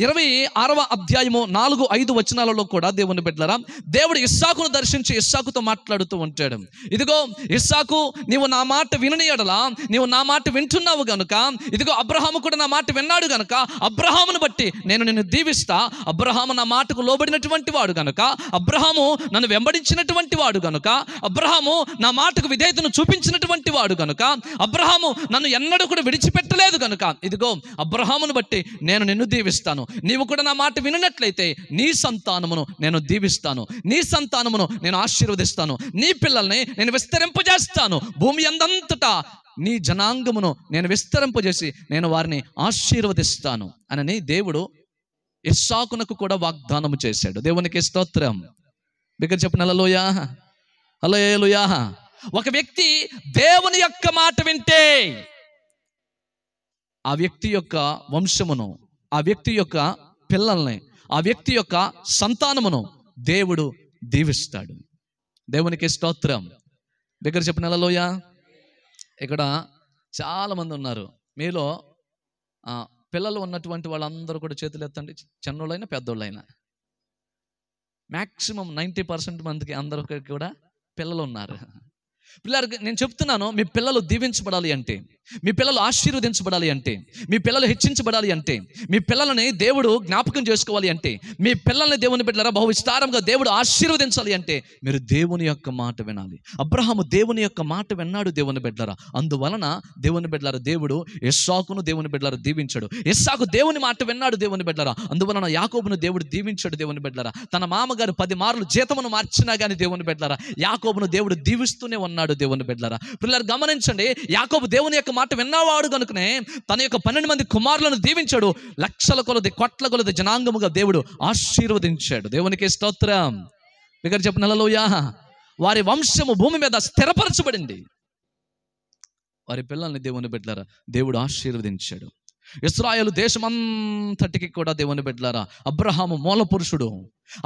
26వ అధ్యాయము 4-5 వచనాలలో కూడా దేవుని బిడ్డలారా, దేవుడు ఇస్సాకును దర్శించి ఇస్సాకుతో మాట్లాడుతూ ఉంటాడు. ఇదిగో ఇస్సాకు, నీవు నా మాట వినని యెడల, నీవు నా మాట వింటున్నావు గనుక, ఇదిగో అబ్రహాము కూడా నా మాట విన్నాడు గనుక, అబ్రహామును బట్టి నేను నిన్ను దీవిస్తా. అబ్రహాము నా మాటకు లోబడినటువంటి వాడు గనుక, అబ్రహాము నన్ను వెంబడించినటువంటి వాడు గనుక, అబ్రహాము నా మాటకు విధేయతను చూపించినటువంటి వాడు గనుక, అబ్రహాము నన్ను ఎన్నడూ కూడా విడిచిపెట్టలేదు కనుక, ఇదిగో అబ్రహామును బట్టి నేను నిన్ను దీవిస్తాను. నీవు కూడా నా మాట వినట్లయితే నీ సంతానమును నేను దీవిస్తాను, నీ సంతానమును నేను ఆశీర్వదిస్తాను, నీ పిల్లల్ని నేను విస్తరింపజేస్తాను, భూమి అందంతటా నీ జనాంగమును నేను విస్తరింపజేసి నేను వారిని ఆశీర్వదిస్తాను అని దేవుడు ఇస్సాకునకు కూడా వాగ్దానము చేశాడు. దేవునికి స్తోత్రం. బిగ్గర చెప్పిన హల్లెలూయా, హల్లెలూయా. ఒక వ్యక్తి దేవుని యొక్క మాట వింటే ఆ వ్యక్తి యొక్క వంశమును, ఆ వ్యక్తి యొక్క పిల్లల్ని, ఆ వ్యక్తి యొక్క సంతానమును దేవుడు దీవిస్తాడు. దేవునికి స్తోత్రం. దగ్గర చెప్పిన హల్లెలూయా. ఇక్కడ చాలా మంది ఉన్నారు. మీలో పిల్లలు ఉన్నటువంటి వాళ్ళందరూ కూడా చేతులు ఎత్తండి, చిన్నోళ్ళైనా పెద్దోళ్ళైనా. మ్యాక్సిమం 90% మందికి అందరికీ కూడా పిల్లలు ఉన్నారు. పిల్లలకి నేను చెప్తున్నాను, మీ పిల్లలు దీవించబడాలి అంటే, మీ పిల్లలు ఆశీర్వదించబడాలి అంటే, మీ పిల్లలు హెచ్చించబడాలి అంటే, మీ పిల్లలని దేవుడు జ్ఞాపకం చేసుకోవాలి అంటే, మీ పిల్లల్ని దేవుని బిడ్డలారా బహు విస్తారంగా దేవుడు ఆశీర్వదించాలి అంటే మీరు దేవుని యొక్క మాట వినాలి. అబ్రహాము దేవుని యొక్క మాట విన్నాడు దేవుని బిడ్డలారా. అందువలన దేవుని బిడ్డలారా దేవుడు ఇస్సాకును దేవుని బిడ్డలారా దీవించాడు. ఇస్సాకు దేవుని మాట విన్నాడు దేవుని బిడ్డలారా. అందువలన యాకోబును దేవుడు దీవించాడు దేవుని బిడ్డలారా. తన మామగారు 10 మార్లు జీతమును మార్చినా కానీ దేవుని బిడ్డలారా యాకోబును దేవుడు దీవిస్తూనే ఉన్నాడు దేవుని బిడ్డలారా. పిల్లలు గమనించండి, యాకోబు దేవుని యొక్క మాట విన్నవాడు కనుకనే తన యొక్క 12 మంది కుమారులను దీవించాడు. లక్షల కొలది, కోట్ల కొలది జనాంగముగా దేవుడు ఆశీర్వదించాడు. దేవునికి స్తోత్రం. దగ్గర చెప్పిన హల్లెలూయా. వారి వంశము భూమి మీద స్థిరపరచబడింది. వారి పిల్లల్ని దేవుని బిడ్డలారా దేవుడు ఆశీర్వదించాడు. ఇశ్రాయేలు దేశమంతటికి కూడా దేవుని బిడ్డలారా అబ్రహాము మూల పురుషుడు.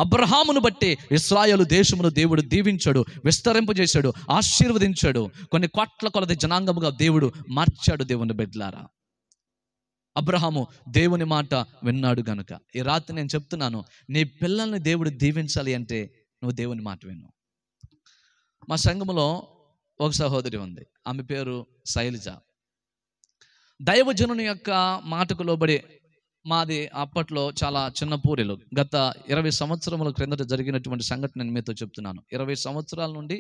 అబ్రహామును బట్టి ఇశ్రాయేలు దేశమును దేవుడు దీవించాడు, విస్తరింపజేశాడు, ఆశీర్వదించాడు. కొన్ని కోట్ల కొలది జనాంగముగా దేవుడు మార్చాడు దేవుని బిడ్డలారా. అబ్రహాము దేవుని మాట విన్నాడు గనుక ఈ రాత్రి నేను చెప్తున్నాను, నీ పిల్లల్ని దేవుడు దీవించాలి అంటే నువ్వు దేవుని మాట విను. మా సంఘములో ఒక సహోదరి ఉంది, ఆమె పేరు శైలజ. దైవజనుని యొక్క మాటకు లోబడి, మాది అప్పట్లో చాలా చిన్న పూరిలు. గత 20 సంవత్సరముల క్రిందట జరిగినటువంటి సంఘటన నేను మీతో చెప్తున్నాను. 20 సంవత్సరాల నుండి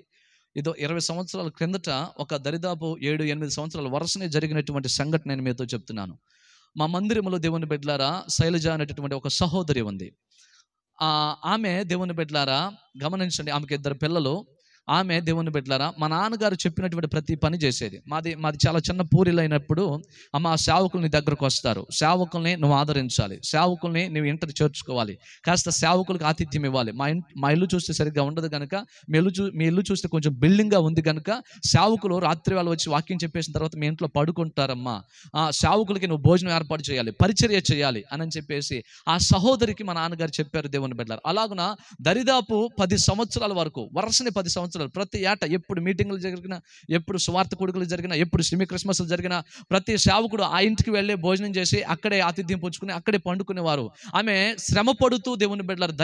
20 సంవత్సరాల క్రిందట ఒక దరిదాపు 7-8 సంవత్సరాల వరుసనే జరిగినటువంటి సంఘటన నేను మీతో చెప్తున్నాను. మా మందిరములో దేవుని బిడ్డలారా శైలజ అనేటటువంటి ఒక సహోదరి ఉంది. ఆమె దేవుని బిడ్డలారా గమనించండి, ఆమెకి 2 పిల్లలు. ఆమె దేవుని బిడ్డలారా మా నాన్నగారు చెప్పినటువంటి ప్రతి పని చేసేది. మాది చాలా చిన్న పూరిలు అయినప్పుడు అమ్మ సేవకుల్ని దగ్గరకు వస్తారు, సేవకుల్ని నువ్వు ఆదరించాలి, సేవకుల్ని నువ్వు ఇంటర్ చేర్చుకోవాలి, కాస్త సేవకులకు ఆతిథ్యం ఇవ్వాలి. మా ఇల్లు చూస్తే సరిగ్గా ఉండదు కనుక, మీ ఇల్లు చూస్తే కొంచెం బిల్డింగ్గా ఉంది కనుక సేవకులు రాత్రి వాళ్ళు వచ్చి వాక్యం చెప్పేసిన తర్వాత మీ ఇంట్లో పడుకుంటారమ్మా, ఆ సేవకులకి నువ్వు భోజనం ఏర్పాటు చేయాలి, పరిచర్య చేయాలి అని చెప్పేసి ఆ సహోదరికి మా నాన్నగారు చెప్పారు దేవుని బిడ్డలారా. అలాగున దరిదాపు 10 సంవత్సరాల వరకు, వరుసని 10 సంవత్సరాలు ప్రతి ఏట ఎప్పుడు మీటింగులు జరిగినా, ఎప్పుడు సువార్త కూడుకులు జరిగినా, ఎప్పుడు సెమీ క్రిస్మస్లు జరిగినా ప్రతి సేవకుడు ఆ ఇంటికి వెళ్ళి భోజనం చేసి అక్కడే ఆతిథ్యం పుచ్చుకుని అక్కడే పండుకునేవారు. ఆమె శ్రమ పడుతూ దేవుని బిడ్డలారా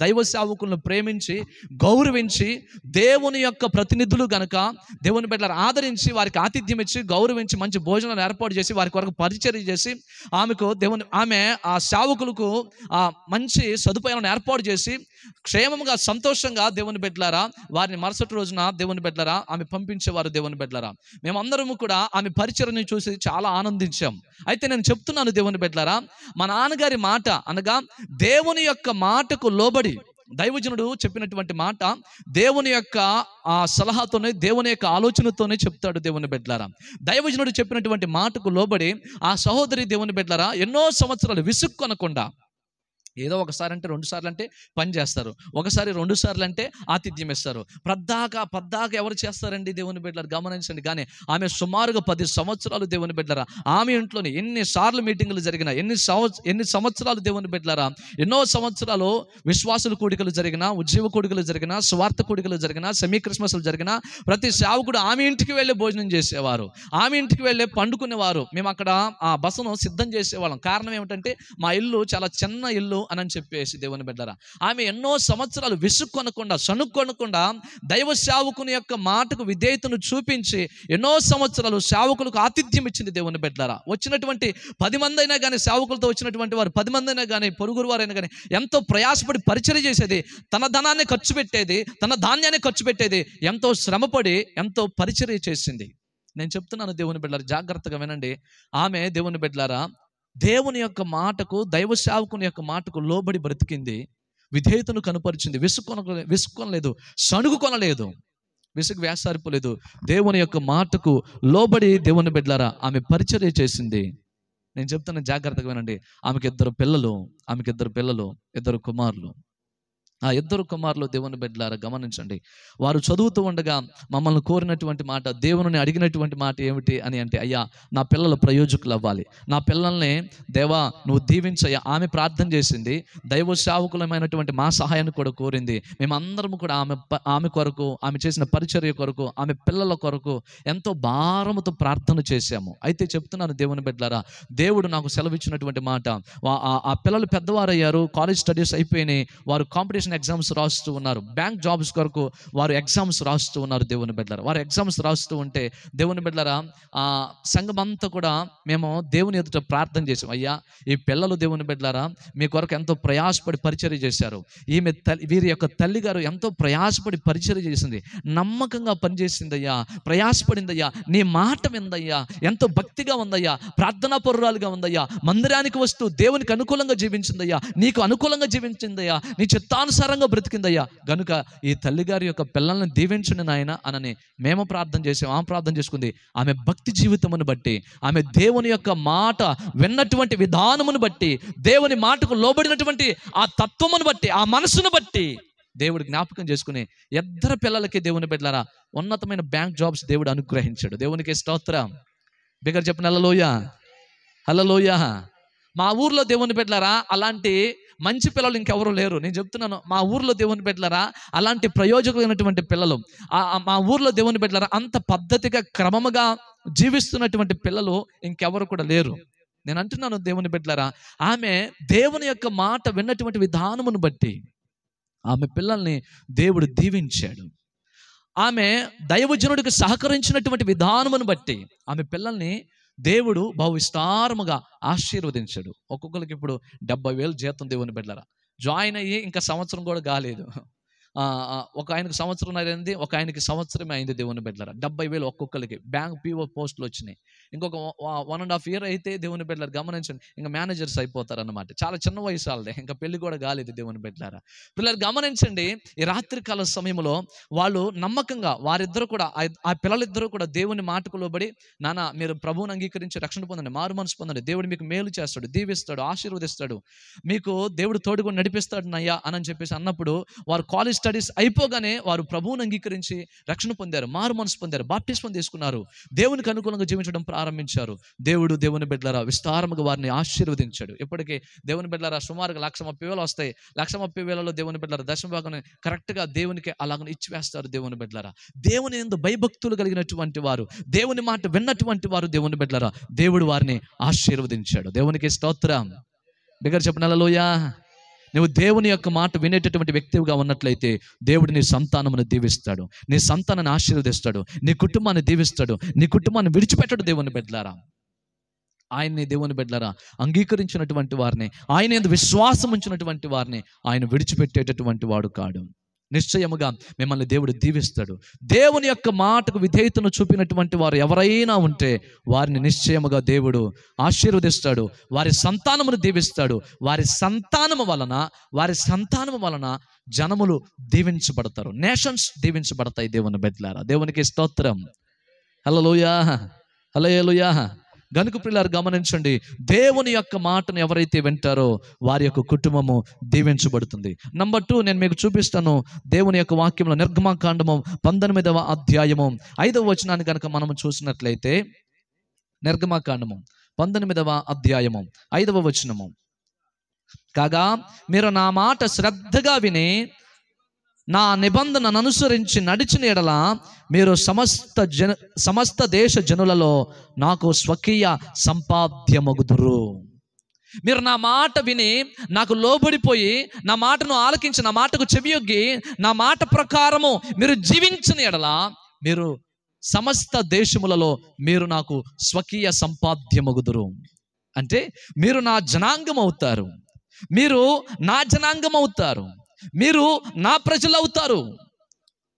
దైవ సేవకులను ప్రేమించి గౌరవించి దేవుని యొక్క ప్రతినిధులు గనక దేవుని బిడ్డలారా ఆదరించి వారికి ఆతిథ్యం ఇచ్చి గౌరవించి మంచి భోజనాలు ఏర్పాటు చేసి వారి కొరకు పరిచర్య చేసి ఆమె ఆ సేవకులకు ఆ మంచి సదుపాయాలను ఏర్పాటు చేసి క్షేమంగా సంతోషంగా దేవుని బిడ్డలారా వారిని మరుసటి రోజున దేవుని బిడ్డలారా ఆమె పంపించేవారు దేవుని బిడ్డలారా. మేమందరము కూడా ఆమె పరిచర్ని చూసి చాలా ఆనందించాం. అయితే నేను చెప్తున్నాను దేవుని బిడ్డలారా, మా నాన్నగారి మాట అనగా దేవుని యొక్క మాటకు లోబడి, దైవజనుడు చెప్పినటువంటి మాట దేవుని యొక్క ఆ సలహాతోనే, దేవుని యొక్క ఆలోచనతోనే చెప్తాడు దేవుని బిడ్డలారా. దైవజనుడు చెప్పినటువంటి మాటకు లోబడి ఆ సహోదరి దేవుని బిడ్డలారా ఎన్నో సంవత్సరాలు విసుక్కొనకుండా, ఏదో ఒకసారి అంటే 2 సార్లు అంటే పని చేస్తారు, ఒకసారి 2 సార్లు అంటే ఆతిథ్యం ఇస్తారు. పద్దాక ఎవరు చేస్తారండి దేవుని బిడ్డలారా? గమనించండి. కానీ ఆమె సుమారుగా 10 సంవత్సరాలు దేవుని బిడ్డలారా ఆమె ఇంట్లోనే ఎన్నిసార్లు మీటింగులు జరిగినా, ఎన్ని సంవత్సరాలు దేవుని బిడ్డలారా, ఎన్నో సంవత్సరాలు విశ్వాసుల కూడికలు జరిగినా, ఉద్యోగ కూడికలు జరిగినా, స్వార్థ కూడికలు జరిగినా, సెమీ క్రిస్మస్లు జరిగినా ప్రతి సేవకుడు ఆమె ఇంటికి వెళ్ళి భోజనం చేసేవారు, ఆమె ఇంటికి వెళ్ళి పండుకునేవారు. మేము అక్కడ ఆ బసను సిద్ధం చేసేవాళ్ళం. కారణం ఏమిటంటే మా ఇల్లు చాలా చిన్న ఇల్లు అని చెప్పేసి దేవుని బిడ్డలారా ఆమె ఎన్నో సంవత్సరాలు విసుక్కొనకుండా, సణుక్కొనకుండా దైవ సేవకుని యొక్క మాటకు విధేయతను చూపించి ఎన్నో సంవత్సరాలు సేవకులకు ఆతిథ్యం ఇచ్చింది దేవుని బిడ్డలారా. వచ్చినటువంటి 10 మంది అయినా కానీ, సేవకులతో వచ్చినటువంటి వారు 10 మంది అయినా కానీ, పొరుగురు వారైనా కానీ ఎంతో ప్రయాసపడి పరిచర్య చేసేది, తన ధనాన్ని ఖర్చు పెట్టేది, తన ధాన్యాన్ని ఖర్చు పెట్టేది, ఎంతో శ్రమపడి ఎంతో పరిచర్య చేసింది. నేను చెప్తున్నాను దేవుని బిడ్డలారా, జాగ్రత్తగా వినండి. ఆమె దేవుని బిడ్డలారా దేవుని యొక్క మాటకు, దైవ సేవకుని యొక్క మాటకు లోబడి బ్రతికింది, విధేయతను కనుపరిచింది, విసుక్కొనలేదు, సణుగుకొనలేదు, విసుగు వేసారిపోలేదు. దేవుని యొక్క మాటకు లోబడి దేవుని బిడ్డలారా ఆమె పరిచర్య చేసింది. నేను చెప్తున్న జాగ్రత్తగా వినండి. ఆమెకి 2 పిల్లలు, 2 కుమారులు. ఆ 2 కుమారులు దేవుని బిడ్డలారా గమనించండి. వారు చదువుతూ ఉండగా మమ్మల్ని కోరినటువంటి మాట, దేవుని అడిగినటువంటి మాట ఏమిటి అని అంటే, అయ్యా నా పిల్లలు ప్రయోజకులు అవ్వాలి, నా పిల్లల్ని దేవా నువ్వు దీవించయ్యా. ఆమె ప్రార్థన చేసింది, దైవ సేవకులమైనటువంటి మా సహాయాన్ని కూడా కోరింది. మేమందరము కూడా ఆమె కొరకు, ఆమె చేసిన పరిచర్య కొరకు, ఆమె పిల్లల కొరకు ఎంతో భారముతో ప్రార్థన చేశాము. అయితే చెప్తున్నాను దేవుని బిడ్డలారా, దేవుడు నాకు సెలవిచ్చినటువంటి మాట, ఆ పిల్లలు పెద్దవారయ్యారు, కాలేజ్ స్టడీస్ అయిపోయినాయి, వారు కాంపిటీషన్ ఎగ్జామ్స్ రాస్తూ ఉన్నారు, బ్యాంక్ జాబ్స్ కొరకు వారు ఎగ్జామ్స్ రాస్తూ ఉన్నారు. దేవుని బిడ్డలారా వారు ఎగ్జామ్స్ రాస్తూ ఉంటే దేవుని బిడ్డలారా ఆ సంఘం అంతా కూడా మేము దేవుని ఎదుట ప్రార్థన చేసాం. అయ్యా ఈ పిల్లలు దేవుని బిడ్డలారా మీ కొరకు ఎంతో ప్రయాసపడి పరిచర్య చేశారు, వీరి యొక్క తల్లి గారు ఎంతో ప్రయాసపడి పరిచర్య చేసింది, నమ్మకంగా పనిచేసిందయ్యా, ప్రయాసపడిందయ్యా, నీ మాట విందయ్యా, ఎంతో భక్తిగా ఉందయ్యా, ప్రార్థనా పరురాలుగా ఉందయ్యా, మందిరానికి వస్తూ దేవునికి అనుకూలంగా జీవించిందయ్యా, నీకు అనుకూలంగా జీవించిందయ్యా, నీ చిత్తానుసారంగా బ్రతికిందయ్యా, గనుక ఈ తల్లిగారి యొక్క పిల్లల్ని దీవించండి నాయన అనని మేము ప్రార్థన చేసాం. ఆమె ప్రార్థన చేసుకుంది. ఆమె భక్తి జీవితమును బట్టి, ఆమె దేవుని యొక్క మాట విన్నటువంటి విధానమును బట్టి, దేవుని మాటకు లోబడినటువంటి ఆ తత్వమును బట్టి, ఆ మనసును బట్టి దేవుడు జ్ఞాపకం చేసుకుని 2 పిల్లలకి దేవుని బిడ్డలారా ఉన్నతమైన బ్యాంక్ జాబ్స్ దేవుడు అనుగ్రహించాడు. దేవునికి స్తోత్రం. బిగ్గర చెప్పిన హల్లెలూయా, హల్లెలూయా. మా ఊర్లో దేవుని బిడ్డలారా అలాంటి మంచి పిల్లలు ఇంకెవరు లేరు. నేను చెప్తున్నాను, మా ఊర్లో దేవుని బిడ్డలారా అలాంటి ప్రయోజకులైనటువంటి పిల్లలు, మా ఊర్లో దేవుని బిడ్డలారా అంత పద్ధతిగా క్రమముగా జీవిస్తున్నటువంటి పిల్లలు ఇంకెవరు కూడా లేరు. నేను అంటున్నాను దేవుని బిడ్డలారా, ఆమె దేవుని యొక్క మాట విన్నటువంటి విధానమును బట్టి ఆమె పిల్లల్ని దేవుడు దీవించాడు. ఆమె దైవజనుడికి సహకరించినటువంటి విధానమును బట్టి ఆమె పిల్లల్ని దేవుడు బహు విస్తారముగా ఆశీర్వదించాడు. ఒక్కొక్కరికి ఇప్పుడు 70,000 జీతం దేవుని బిడ్డలారా. జాయిన్ అయ్యి ఇంకా సంవత్సరం కూడా కాలేదు. ఒక ఆయనకి సంవత్సరం అయింది, ఒక ఆయనకి సంవత్సరమే అయింది దేవుని బిడ్డలారా. 70,000 ఒక్కొక్కరికి బ్యాంక్ PO పోస్టులు వచ్చినాయి. ఇంకొక 1.5 year అయితే దేవుని బిడ్డలారా గమనించండి ఇంకా మేనేజర్స్ అయిపోతారు అన్నమాట. చాలా చిన్న వయసు వాళ్ళదే, ఇంకా పెళ్లి కూడా కాలేదు దేవుని బిడ్డలారా. పిల్లలు గమనించండి, ఈ రాత్రికాల సమయంలో వాళ్ళు నమ్మకంగా వారిద్దరు కూడా, ఆ పిల్లలిద్దరూ కూడా దేవుని మాటకు లోబడి, నాన్న మీరు ప్రభువుని అంగీకరించి రక్షణ పొందండి, మారు మనసు పొందండి, దేవుడు మీకు మేలు చేస్తాడు, దీవిస్తాడు, ఆశీర్వదిస్తాడు, మీకు దేవుడు తోడుగా నడిపిస్తాడు నయ్యా అని చెప్పేసి అన్నప్పుడు వారు కాలేజ్ స్టడీస్ అయిపోగానే వారు ప్రభువుని అంగీకరించి రక్షణ పొందారు, మారు మనసు పొందారు, బాప్టిస్మం తీసుకున్నారు, దేవునికి అనుకూలంగా జీవించడం ప్రారంభించారు. దేవుడు దేవుని బిడ్డలారా విస్తారముగా వారిని ఆశీర్వదించాడు. ఇప్పటికే దేవుని బిడ్డలారా సుమారుగా 130,000 వస్తాయి. 130,000లో దేవుని బిడ్డలారా దశమభాగం కరెక్ట్గా దేవునికి అలాగ ఇచ్చివేస్తారు. దేవుని బిడ్డలారా దేవుని యందు భయభక్తులు కలిగినటువంటి వారు, దేవుని మాట విన్నటువంటి వారు దేవుని బిడ్డలారా దేవుడు వారిని ఆశీర్వదించాడు. దేవునికి స్తోత్రం. బిగ్గర చెప్పిన హల్లెలూయా. నువ్వు దేవుని యొక్క మాట వినేటటువంటి వ్యక్తిగా ఉన్నట్లయితే దేవుడు నీ సంతానమును దీవిస్తాడు, నీ సంతానాన్ని ఆశీర్వదిస్తాడు, నీ కుటుంబాన్ని దీవిస్తాడు, నీ కుటుంబాన్ని విడిచిపెట్టడు. దేవుని బిడ్డలారా ఆయన్ని దేవుని బిడ్డలారా అంగీకరించినటువంటి వారిని, ఆయన యందు విశ్వాసం ఉంచినటువంటి వారిని ఆయన విడిచిపెట్టేటటువంటి వాడు కాడు. నిశ్చయముగా మిమ్మల్ని దేవుడు దీవిస్తాడు. దేవుని యొక్క మాటకు విధేయతను చూపినటువంటి వారు ఎవరైనా ఉంటే వారిని నిశ్చయముగా దేవుడు ఆశీర్వదిస్తాడు. వారి సంతానమును దీవిస్తాడు. వారి సంతానము వలన జనములు దీవించబడతారు. నేషన్స్ దీవించబడతాయి. దేవుని బిడ్డలారా, దేవునికి స్తోత్రం. హల్లెలూయా, హల్లెలూయా. గనుక ప్రియులారా గమనించండి, దేవుని యొక్క మాటను ఎవరైతే వింటారో వారి యొక్క కుటుంబము దీవించబడుతుంది. నంబర్ 2 నేను మీకు చూపిస్తాను. దేవుని యొక్క వాక్యంలో నిర్గమకాండము 19వ అధ్యాయము 5వ వచనాన్ని కనుక మనము చూసినట్లయితే, నిర్గమకాండము 19వ అధ్యాయము 5వ వచనము, కాగా మీరు నా మాట శ్రద్ధగా విని నా నిబంధనను అనుసరించి నడిచిన ఎడల మీరు సమస్త దేశ జనులలో నాకు స్వకీయ సంపాద్యమగుదురు. మీరు నా మాట విని నాకు లోబడిపోయి నా మాటను ఆలకించి నా మాటకు చెవియొగ్గి నా మాట ప్రకారము మీరు జీవించిన ఎడల మీరు సమస్త దేశములలో మీరు నాకు స్వకీయ సంపాద్యమగుదురు. అంటే మీరు నా జనాంగం అవుతారు, మీరు నా జనాంగం అవుతారు, మీరు నా ప్రజలు అవుతారు.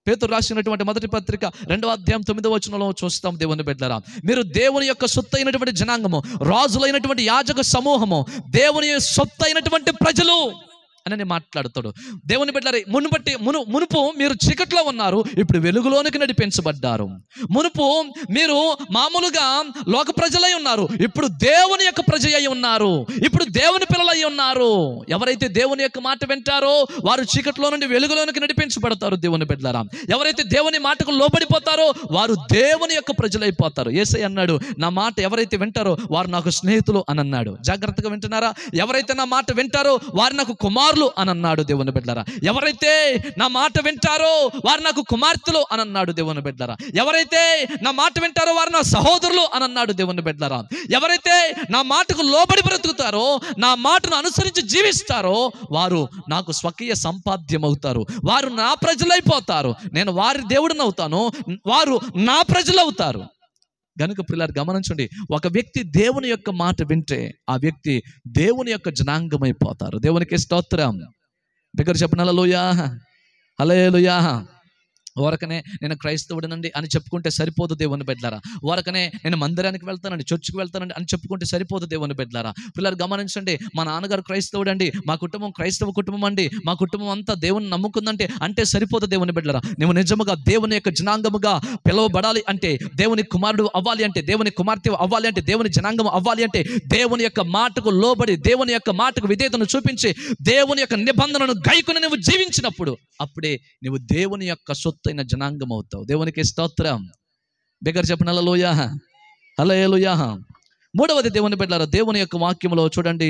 పేతురు రాసినటువంటి మొదటి పత్రిక 2వ అధ్యాయం 9వ వచనంలో చూస్తాం. దేవుని బిడ్డలారా, మీరు దేవుని యొక్క సొత్తు అయినటువంటి జనాంగము, రాజులైనటువంటి యాజక సమూహము, దేవుని సొత్తు అయినటువంటి ప్రజలు అని మాట్లాడుతాడు. దేవుని బిడ్డలారా, మునుపు మీరు చీకట్లో ఉన్నారు, ఇప్పుడు వెలుగులోనికి నడిపించబడ్డారు. మునుపు మీరు మామూలుగా లోక ప్రజలై ఉన్నారు, ఇప్పుడు దేవుని యొక్క ప్రజ అయి ఉన్నారు, ఇప్పుడు దేవుని పిల్లలై ఉన్నారు. ఎవరైతే దేవుని యొక్క మాట వింటారో వారు చీకట్లో నుండి వెలుగులోనికి నడిపించబడతారు. దేవుని బిడ్డలారా, ఎవరైతే దేవుని మాటకు లోబడిపోతారో వారు దేవుని యొక్క ప్రజలైపోతారు. యేసయ్య అన్నాడు, నా మాట ఎవరైతే వింటారో వారు నాకు స్నేహితులు అని అన్నాడు. జాగ్రత్తగా వింటున్నారా? ఎవరైతే నా మాట వింటారో వారు నాకు కుమారులు అని అన్నాడు. దేవుని బిడ్డలారా, ఎవరైతే నా మాట వింటారో వారు నాకు కుమార్తెలు అని అన్నాడు. దేవుని బిడ్డలారా, ఎవరైతే నా మాట వింటారో వారు నా సహోదరులు అని అన్నాడు. దేవుని బిడ్డలారా, ఎవరైతే నా మాటకు లోబడి బ్రతుకుతారో, నా మాటను అనుసరించి జీవిస్తారో వారు నాకు స్వకీయ సంపాద్యం అవుతారు. వారు నా ప్రజలైపోతారు. నేను వారి దేవుడిని అవుతాను, వారు నా ప్రజలు అవుతారు. గనుక ప్రియులారా గమనించండి, ఒక వ్యక్తి దేవుని యొక్క మాట వింటే ఆ వ్యక్తి దేవుని యొక్క జనాంగం అయిపోతారు. దేవునికి స్తోత్రం. దగ్గర చెప్పండి హల్లెలూయా, హల్లెలూయా. ఊరకనే నేను క్రైస్తవుడినండి అని చెప్పుకుంటే సరిపోదు దేవుని బిడ్డలారా. ఊరకనే నేను మందిరానికి వెళ్తానండి, చర్చికి వెళ్తానండి అని చెప్పుకుంటే సరిపోదు దేవుని బిడ్డలారా. పిల్లలు గమనించండి, మా నాన్నగారు క్రైస్తవుడు అండి, మా కుటుంబం క్రైస్తవ కుటుంబం అండి, మా కుటుంబం అంతా దేవుని నమ్ముకుందంటే అంటే సరిపోదు దేవుని బిడ్డలారా. నువ్వు నిజముగా దేవుని యొక్క జనాంగముగా పిలువబడాలి అంటే, దేవుని కుమారుడు అవ్వాలి అంటే, దేవుని కుమార్తె అవ్వాలి అంటే, దేవుని జనాంగం అవ్వాలి అంటే, దేవుని యొక్క మాటకు లోబడి దేవుని యొక్క మాటకు విధేయతను చూపించి దేవుని యొక్క నిబంధనను గైకొని నువ్వు జీవించినప్పుడు అప్పుడే నువ్వు దేవుని యొక్క సొత్తైన జనాంగం అవుతావు. దేవునికి స్తోత్రం. దగ్గర చెప్పండి హల్లెలూయా, హల్లెలూయా. మూడవది దేవుని బిడ్డలారా, దేవుని యొక్క వాక్యములో చూడండి,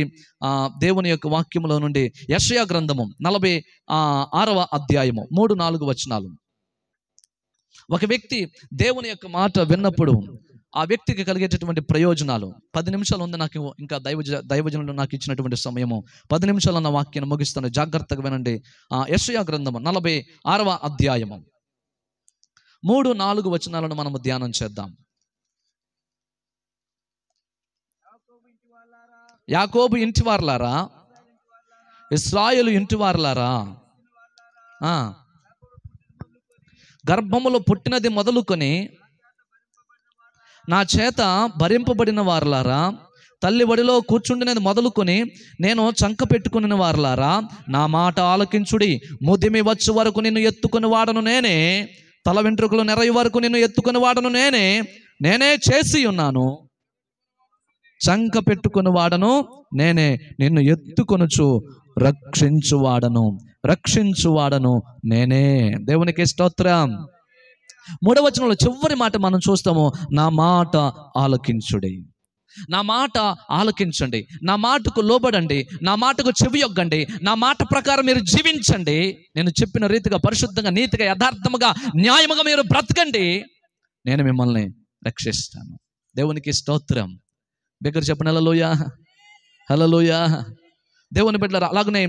దేవుని యొక్క వాక్యములో నుండి యెషయా గ్రంథము 46వ అధ్యాయము 3-4 వచనాలు. ఒక వ్యక్తి దేవుని యొక్క మాట విన్నప్పుడు ఆ వ్యక్తికి కలిగేటటువంటి ప్రయోజనాలు 10 నిమిషాలు ఉంది నాకు, ఇంకా దైవజనులు నాకు ఇచ్చినటువంటి సమయము 10 నిమిషాలు అన్న వాక్యాన్ని ముగిస్తాను, జాగ్రత్తగా వినండి. యెషయా గ్రంథము 46వ అధ్యాయము 3-4 వచనాలను మనము ధ్యానం చేద్దాం. యాకోబు ఇంటి వారలారా, ఇశ్రాయేలు ఇంటి వారలారా, గర్భములో పుట్టినది మొదలుకొని నా చేత భరింపబడిన వారలారా, తల్లి ఒడిలో కూర్చుండినది మొదలుకొని నేను చంక పెట్టుకుని వారలారా, నా మాట ఆలకించుడి. ముదిమి వచ్చు వరకు నిన్ను ఎత్తుకుని వాడను నేనే, తల వెంట్రుకలు నెరయి వరకు నిన్ను ఎత్తుకుని వాడను నేనే చేసి ఉన్నాను. చంక పెట్టుకుని వాడను నేనే, నిన్ను ఎత్తుకొనుచు రక్షించువాడను నేనే. దేవునికి స్తోత్రం. 3వ వచనంలో చివరి మాట మనం చూస్తాము, నా మాట ఆలకించుడి. నా మాట ఆలకించండి, నా మాటకు లోబడండి, నా మాటకు చెవియొగ్గండి, నా మాట ప్రకారం మీరు జీవించండి. నేను చెప్పిన రీతిగా పరిశుద్ధంగా, నీతిగా, యథార్థముగా, న్యాయముగా మీరు బ్రతకండి. నేను మిమ్మల్ని రక్షిస్తాను. దేవునికి స్తోత్రం. దగ్గర చెప్పండి హల్లెలూయా, హల్లెలూయా. దేవుని బిడ్డలారా, అలాగనే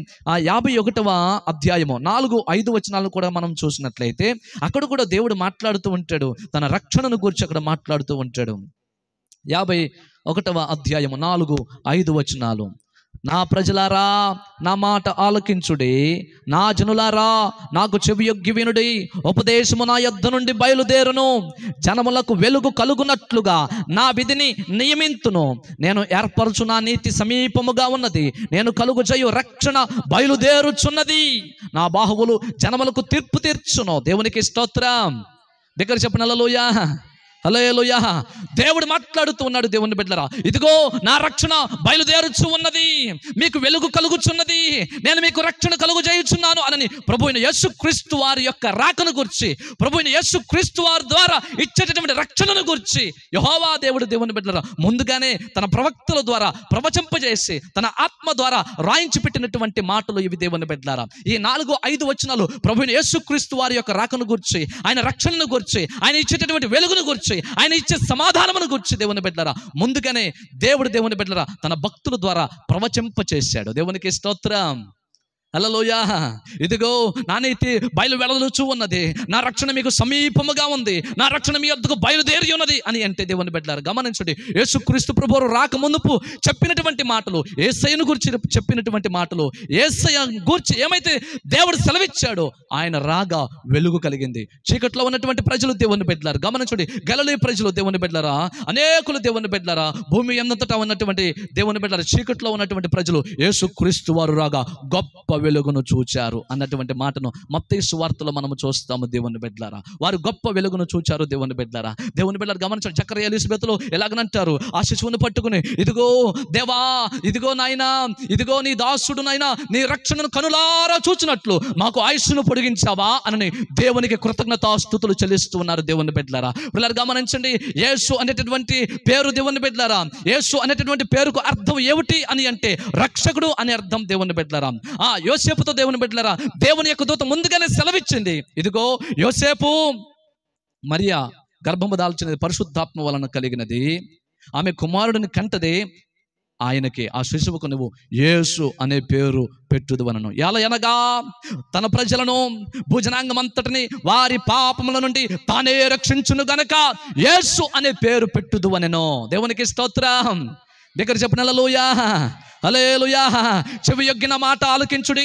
51వ అధ్యాయము 4-5 వచనాలను కూడా మనం చూసినట్లయితే అక్కడ కూడా దేవుడు మాట్లాడుతూ ఉంటాడు, తన రక్షణను గురించి అక్కడ మాట్లాడుతూ ఉంటాడు. 51వ అధ్యాయము 4-5 వచనాలు. నా ప్రజలారా నా మాట ఆలకించుడి, నా జనులారా నాకు చెవియొగ్గి వినుడి. ఉపదేశము నా యొద్ద నుండి బయలుదేరును, జనములకు వెలుగు కలుగునట్లుగా నా విధిని నియమింతును. నేను ఏర్పరచు నా నీతి సమీపముగా ఉన్నది, నేను కలుగు చేయు రక్షణ బయలుదేరుచున్నది. నా బాహువులు జనములకు తీర్పు తీర్చును. దేవునికి స్తోత్రం. దగ్గర చెప్పిన హల్లెలూయా, హల్లెలూయా. దేవుడు మాట్లాడుతూ ఉన్నాడు దేవుని బిడ్డలారా, ఇదిగో నా రక్షణ బయలుదేరుచు ఉన్నది, మీకు వెలుగు కలుగుచున్నది, నేను మీకు రక్షణ కలుగు చేయుచున్నాను అని ప్రభువైన యేసుక్రీస్తు వారి యొక్క రాకను గురించి, ప్రభువైన యేసుక్రీస్తు వారి ద్వారా ఇచ్చేటటువంటి రక్షణను గురించి యెహోవా దేవుడు దేవుని బిడ్డలారా ముందుగానే తన ప్రవక్తల ద్వారా ప్రవచింపజేసి తన ఆత్మ ద్వారా రాయించి పెట్టినటువంటి మాటలు ఇవి దేవుని బిడ్డలారా. ఈ 4-5 వచనాలు ప్రభువైన యేసుక్రీస్తు వారి యొక్క రాకను గురించి, ఆయన రక్షణను గురించి, ఆయన ఇచ్చేటటువంటి వెలుగును గురించి, ఆయన ఇచ్చే సమాధానమును గురించి దేవుని బిడ్డలారా ముందుగానే దేవుని బిడ్డలారా తన భక్తుల ద్వారా ప్రవచింప చేశాడు. దేవునికి స్తోత్రం. హల్లెలూయా. ఇదిగో నా నీతి బయలు వెడలుచు ఉన్నది, నా రక్షణ మీకు సమీపముగా ఉంది, నా రక్షణ మీ యొద్దకు బయలుదేరి ఉన్నది అని అంటే దేవుని బిడ్డలారా గమనించండి, యేసుక్రీస్తు ప్రభువు రాక మునుపు చెప్పినటువంటి మాటలు, యేసయ్యను గురించి చెప్పినటువంటి మాటలు, యేసయ్య గురించి ఏమైతే దేవుడు సెలవిచ్చాడో ఆయన రాగా వెలుగు కలిగింది. చీకట్లో ఉన్నటువంటి ప్రజలు దేవుని బిడ్డలారా గమనించండి, గలిలయ ప్రజలు దేవుని బిడ్డలారా, అనేకులు దేవుని బిడ్డలారా, భూమి అంతటా ఉన్నటువంటి దేవుని బిడ్డలారా, చీకట్లో ఉన్నటువంటి ప్రజలు యేసుక్రీస్తు వారు రాగా గొప్ప వెలుగును చూచారు అన్నటువంటి మాటను మత్తయి సువార్తలో మనము చూస్తాము. దేవుని బిడ్డలారా వారు గొప్ప వెలుగును చూచారు. దేవుని బిడ్డలారా గమనించండి, జకర్యా ఎలిజబెతులు ఎలాగనంటారు, ఆ శిశువుని పట్టుకుని, ఇదిగో దేవా, ఇదిగో నాయనా, ఇదిగో నీ దాసుడు నాయనా, నీ రక్షణను కనులారా చూచినట్లు మాకు ఆయుష్ను పొడిగించావా అని దేవునికి కృతజ్ఞతాస్తుతులు చెల్లిస్తూ ఉన్నారు. దేవుని బిడ్డలారా పిల్లలు గమనించండి, యేసు అనేటటువంటి పేరు దేవుని బిడ్డలారా, యేసు అనేటటువంటి పేరుకు అర్థం ఏమిటి అని అంటే రక్షకుడు అనే అర్థం. దేవుని బిడ్డలారా యోసేపుతో దేవుని బిడ్డలారా దేవుని యొక్క దూత ముందుగానే సెలవిచ్చింది, ఇదిగో యోసేపు, మరియా గర్భము దాల్చినది పరిశుద్ధాత్మ వలన కలిగినది, ఆమె కుమారుడిని కంటది, ఆయనకి ఆ శిశువుకు నువ్వు యేసు అనే పేరు పెట్టుదు అనను. ఎలా అనగా తన ప్రజలను భుజనాంగం అంతటిని వారి పాపముల నుండి తానే రక్షించును గనక యేసు అనే పేరు పెట్టుదు అనెను. దేవునికి స్తోత్రం. దగ్గర చెప్పిన హల్లెలూయా, హల్లెలూయా. చెవి యొగ్గిన మాట ఆలకించుడి,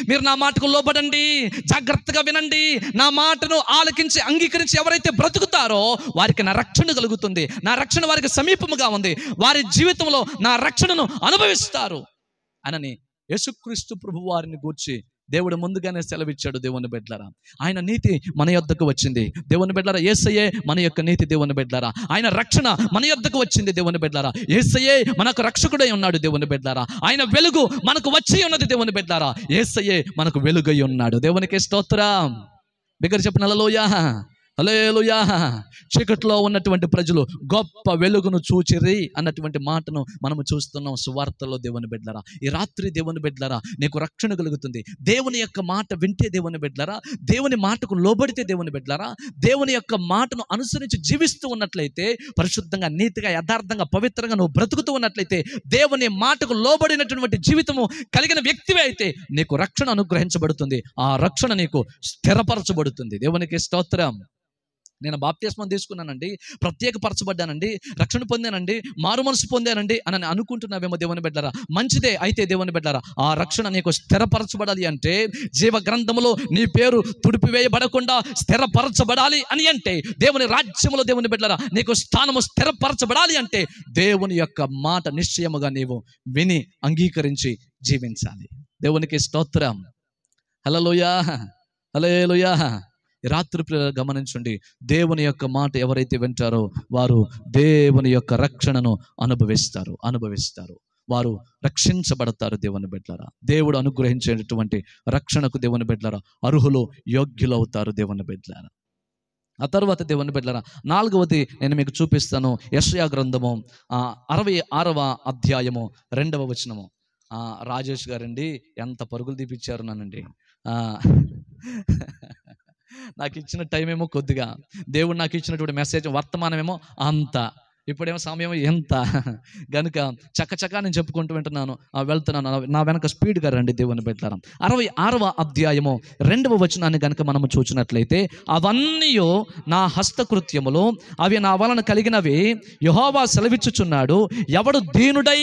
మీరు నా మాటకు లోబడండి, జాగ్రత్తగా వినండి, నా మాటను ఆలకించి అంగీకరించి ఎవరైతే బ్రతుకుతారో వారికి నా రక్షణ కలుగుతుంది, నా రక్షణ వారికి సమీపముగా ఉంది, వారి జీవితంలో నా రక్షణను అనుభవిస్తారు అనని యేసుక్రీస్తు ప్రభు వారిని గూర్చి దేవుడు ముందుగానే సెలవిచ్చాడు. దేవుని బిడ్డలారా ఆయన నీతి మన యొద్దకు వచ్చింది. దేవుని బిడ్డలారా యేసయ్యే మన యొక్క నీతి. దేవుని బిడ్డలారా ఆయన రక్షణ మన యొద్దకు వచ్చింది. దేవుని బిడ్డలారా యేసయ్యే మనకు రక్షకుడై ఉన్నాడు. దేవుని బిడ్డలారా ఆయన వెలుగు మనకు వచ్చి ఉన్నది. దేవుని బిడ్డలారా యేసయ్యే మనకు వెలుగై ఉన్నాడు. దేవునికి స్తోత్రం. బిగ్గర చెప్పిన హల్లెలూయా, హల్లెలూయా. చీకట్లో ఉన్నటువంటి ప్రజలు గొప్ప వెలుగును చూచిరి అన్నటువంటి మాటను మనము చూస్తున్నాం సువార్తలో. దేవుని బిడ్డలారా ఈ రాత్రి దేవుని బిడ్డలారా నీకు రక్షణ కలుగుతుంది. దేవుని యొక్క మాట వింటే దేవుని బిడ్డలారా, దేవుని మాటకు లోబడితే దేవుని బిడ్డలారా, దేవుని యొక్క మాటను అనుసరించి జీవిస్తూ ఉన్నట్లయితే, పరిశుద్ధంగా నీతిగా యథార్థంగా పవిత్రంగా నువ్వు బ్రతుకుతూ ఉన్నట్లయితే, దేవుని మాటకు లోబడినటువంటి జీవితము కలిగిన వ్యక్తివే అయితే నీకు రక్షణ అనుగ్రహించబడుతుంది. ఆ రక్షణ నీకు స్థిరపరచబడుతుంది. దేవునికి స్తోత్రం. నేను బాప్తిస్మం తీసుకున్నానండి, ప్రత్యేకపరచబడ్డానండి, రక్షణ పొందానండి, మారు మనసు పొందానండి అని అనుకుంటున్నావేమో దేవుని బిడ్డలారా. మంచిదే. అయితే దేవుని బిడ్డలారా ఆ రక్షణ నీకు స్థిరపరచబడాలి అంటే, జీవ గ్రంథములో నీ పేరు తుడిపివేయబడకుండా స్థిరపరచబడాలి అని అంటే, దేవుని రాజ్యములో దేవుని బిడ్డలారా నీకు స్థానము స్థిరపరచబడాలి అంటే, దేవుని యొక్క మాట నిశ్చయముగా నీవు విని అంగీకరించి జీవించాలి. దేవునికి స్తోత్రం. హల్లెలూయా, హల్లెలూయా. రాత్రి గమనించండి, దేవుని యొక్క మాట ఎవరైతే వింటారో వారు దేవుని యొక్క రక్షణను అనుభవిస్తారు, వారు రక్షించబడతారు. దేవుని బిడ్డలారా దేవుడు అనుగ్రహించేటటువంటి రక్షణకు దేవుని బిడ్డలారా అర్హులు, యోగ్యులు అవుతారు. దేవుని బిడ్డలారా ఆ తర్వాత దేవుని బిడ్డలారా 4వది నేను మీకు చూపిస్తాను. యెషయా గ్రంథము 66వ అధ్యాయము 2వ వచనము. రాజేష్ గారండి ఎంత పరుగులు తీపిచ్చారు నన్నండి. నాకు ఇచ్చిన టైం ఏమో కొద్దిగా, దేవుడు నాకు ఇచ్చినటువంటి మెసేజ్ వర్తమానమేమో అంత. ఇప్పుడేమో సమయం ఎంత గనుక చక్కచక్క నేను చెప్పుకుంటూ వింటున్నాను, వెళ్తున్నాను. నా వెనక స్పీడ్గా రండి దేవుని బిడ్డలారా. 66వ అధ్యాయము 2వ వచనాన్ని గనుక మనము చూసినట్లయితే, అవన్నీ నా హస్తకృత్యములు, అవి నా వలన కలిగినవి, యెహోవా సెలవిచ్చుచున్నాడు. ఎవడు దీనుడై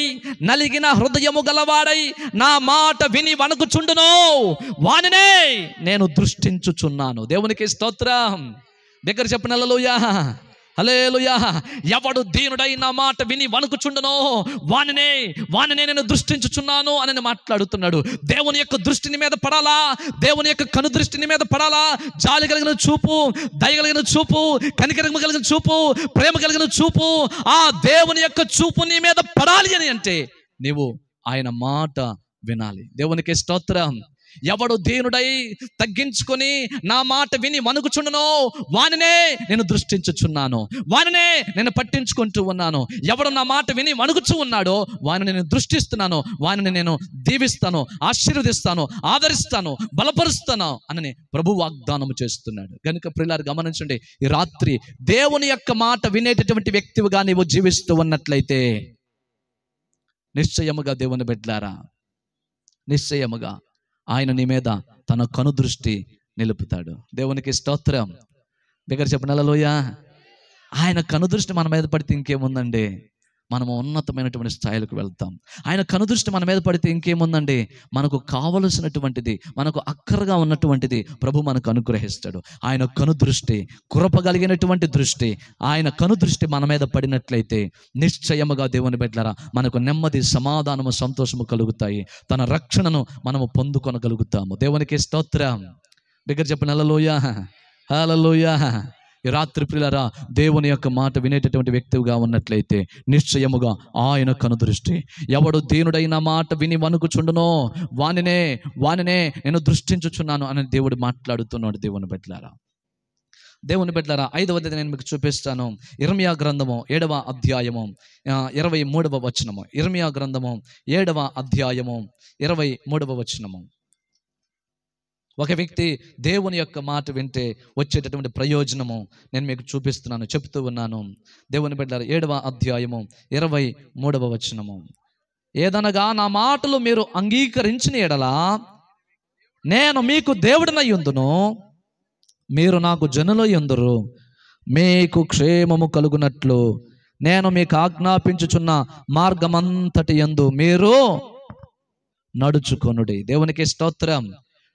నలిగిన హృదయము గలవాడై నా మాట విని వణుకుచుండునో వానినే నేను దృష్టించుచున్నాను. దేవునికి స్తోత్రం. దగ్గర చెప్పిన హల్లెలూయా, హల్లెలూయా. ఎవడు దీనుడై నా మాట విని వణుకుచుండునో వానినే నేను దృష్టించుచున్నాను అని మాట్లాడుతున్నాడు. దేవుని యొక్క దృష్టిని మీద పడాలా, దేవుని యొక్క కను దృష్టిని మీద పడాలా. జాలి కలిగిన చూపు, దయ కలిగిన చూపు, కనికరము కలిగిన చూపు, ప్రేమ కలిగిన చూపు, ఆ దేవుని యొక్క చూపు నీ మీద పడాలి అని అంటే నీవు ఆయన మాట వినాలి. దేవునికి స్తోత్రం. ఎవడు దీనుడై తగ్గించుకొని నా మాట విని వణుకుచుండునో వానినే నేను దృష్టించుచున్నాను, వానినే నేను పట్టించుకుంటూ ఉన్నాను. ఎవడు నా మాట విని వణుకుచూ ఉన్నాడో వానిని నేను దృష్టిస్తున్నాను, వానిని నేను దీవిస్తాను, ఆశీర్వదిస్తాను, ఆదరిస్తాను, బలపరుస్తాను అని ప్రభు వాగ్దానం చేస్తున్నాడు. కనుక ప్రియులారు గమనించండి, ఈ రాత్రి దేవుని యొక్క మాట వినేటటువంటి వ్యక్తిగా నీవు జీవిస్తూ ఉన్నట్లయితే నిశ్చయముగా దేవుని బిడ్డలారా, నిశ్చయముగా ఆయన నీ మీద తన కనుదృష్టి నిలుపుతాడు. దేవునికి స్తోత్రం. దగ్గర చెప్పిన హల్లెలూయా. ఆయన కనుదృష్టి మన మీద పడితే ఇంకేముందండి, మనము ఉన్నతమైనటువంటి స్థాయిలకు వెళ్తాం. ఆయన కనుదృష్టి మన మీద పడితే ఇంకేముందండి, మనకు కావలసినటువంటిది, మనకు అక్కరగా ఉన్నటువంటిది ప్రభు మనకు అనుగ్రహిస్తాడు. ఆయన కనుదృష్టి, కృపగలిగినటువంటి దృష్టి, ఆయన కనుదృష్టి మన మీద పడినట్లయితే నిశ్చయముగా దేవుని బిడ్డలారా మనకు నెమ్మది, సమాధానము, సంతోషము కలుగుతాయి. తన రక్షణను మనము పొందుకొనగలుగుతాము. దేవునికి స్తోత్రం. దగ్గర చెప్పిన హల్లెలూయా, హల్లెలూయా. ఈ రాత్రి ప్రియులారా దేవుని యొక్క మాట వినేటటువంటి వ్యక్తిగా ఉన్నట్లయితే నిశ్చయముగా ఆయన కనుదృష్టి, ఎవడు దీనుడైన మాట విని వణుకుచుండునో వానినే నేను దృష్టించుచున్నాను అని దేవుడు మాట్లాడుతున్నాడు. దేవుని బిడ్డలారా, దేవుని బిడ్డలారా 5వది నేను మీకు చూపిస్తాను. ఇర్మియా గ్రంథము 7వ అధ్యాయము 23వ వచనము. ఇర్మియా గ్రంథము 7వ అధ్యాయము 23వ వచనము. ఒక వ్యక్తి దేవుని యొక్క మాట వింటే వచ్చేటటువంటి ప్రయోజనము నేను మీకు చూపిస్తున్నాను, చెప్తూ ఉన్నాను. దేవుని బిడ్డలారా 7వ అధ్యాయము 23వ వచనము. ఏదనగా నా మాటలు మీరు అంగీకరించిన ఎడల నేను మీకు దేవుడినై యుందును, మీరు నాకు జనులై యుందురు. మీకు క్షేమము కలుగునట్లు నేను మీకు ఆజ్ఞాపించుచున్న మార్గమంతటి యందు మీరు నడుచుకొనుడి. దేవునికి స్తోత్రం.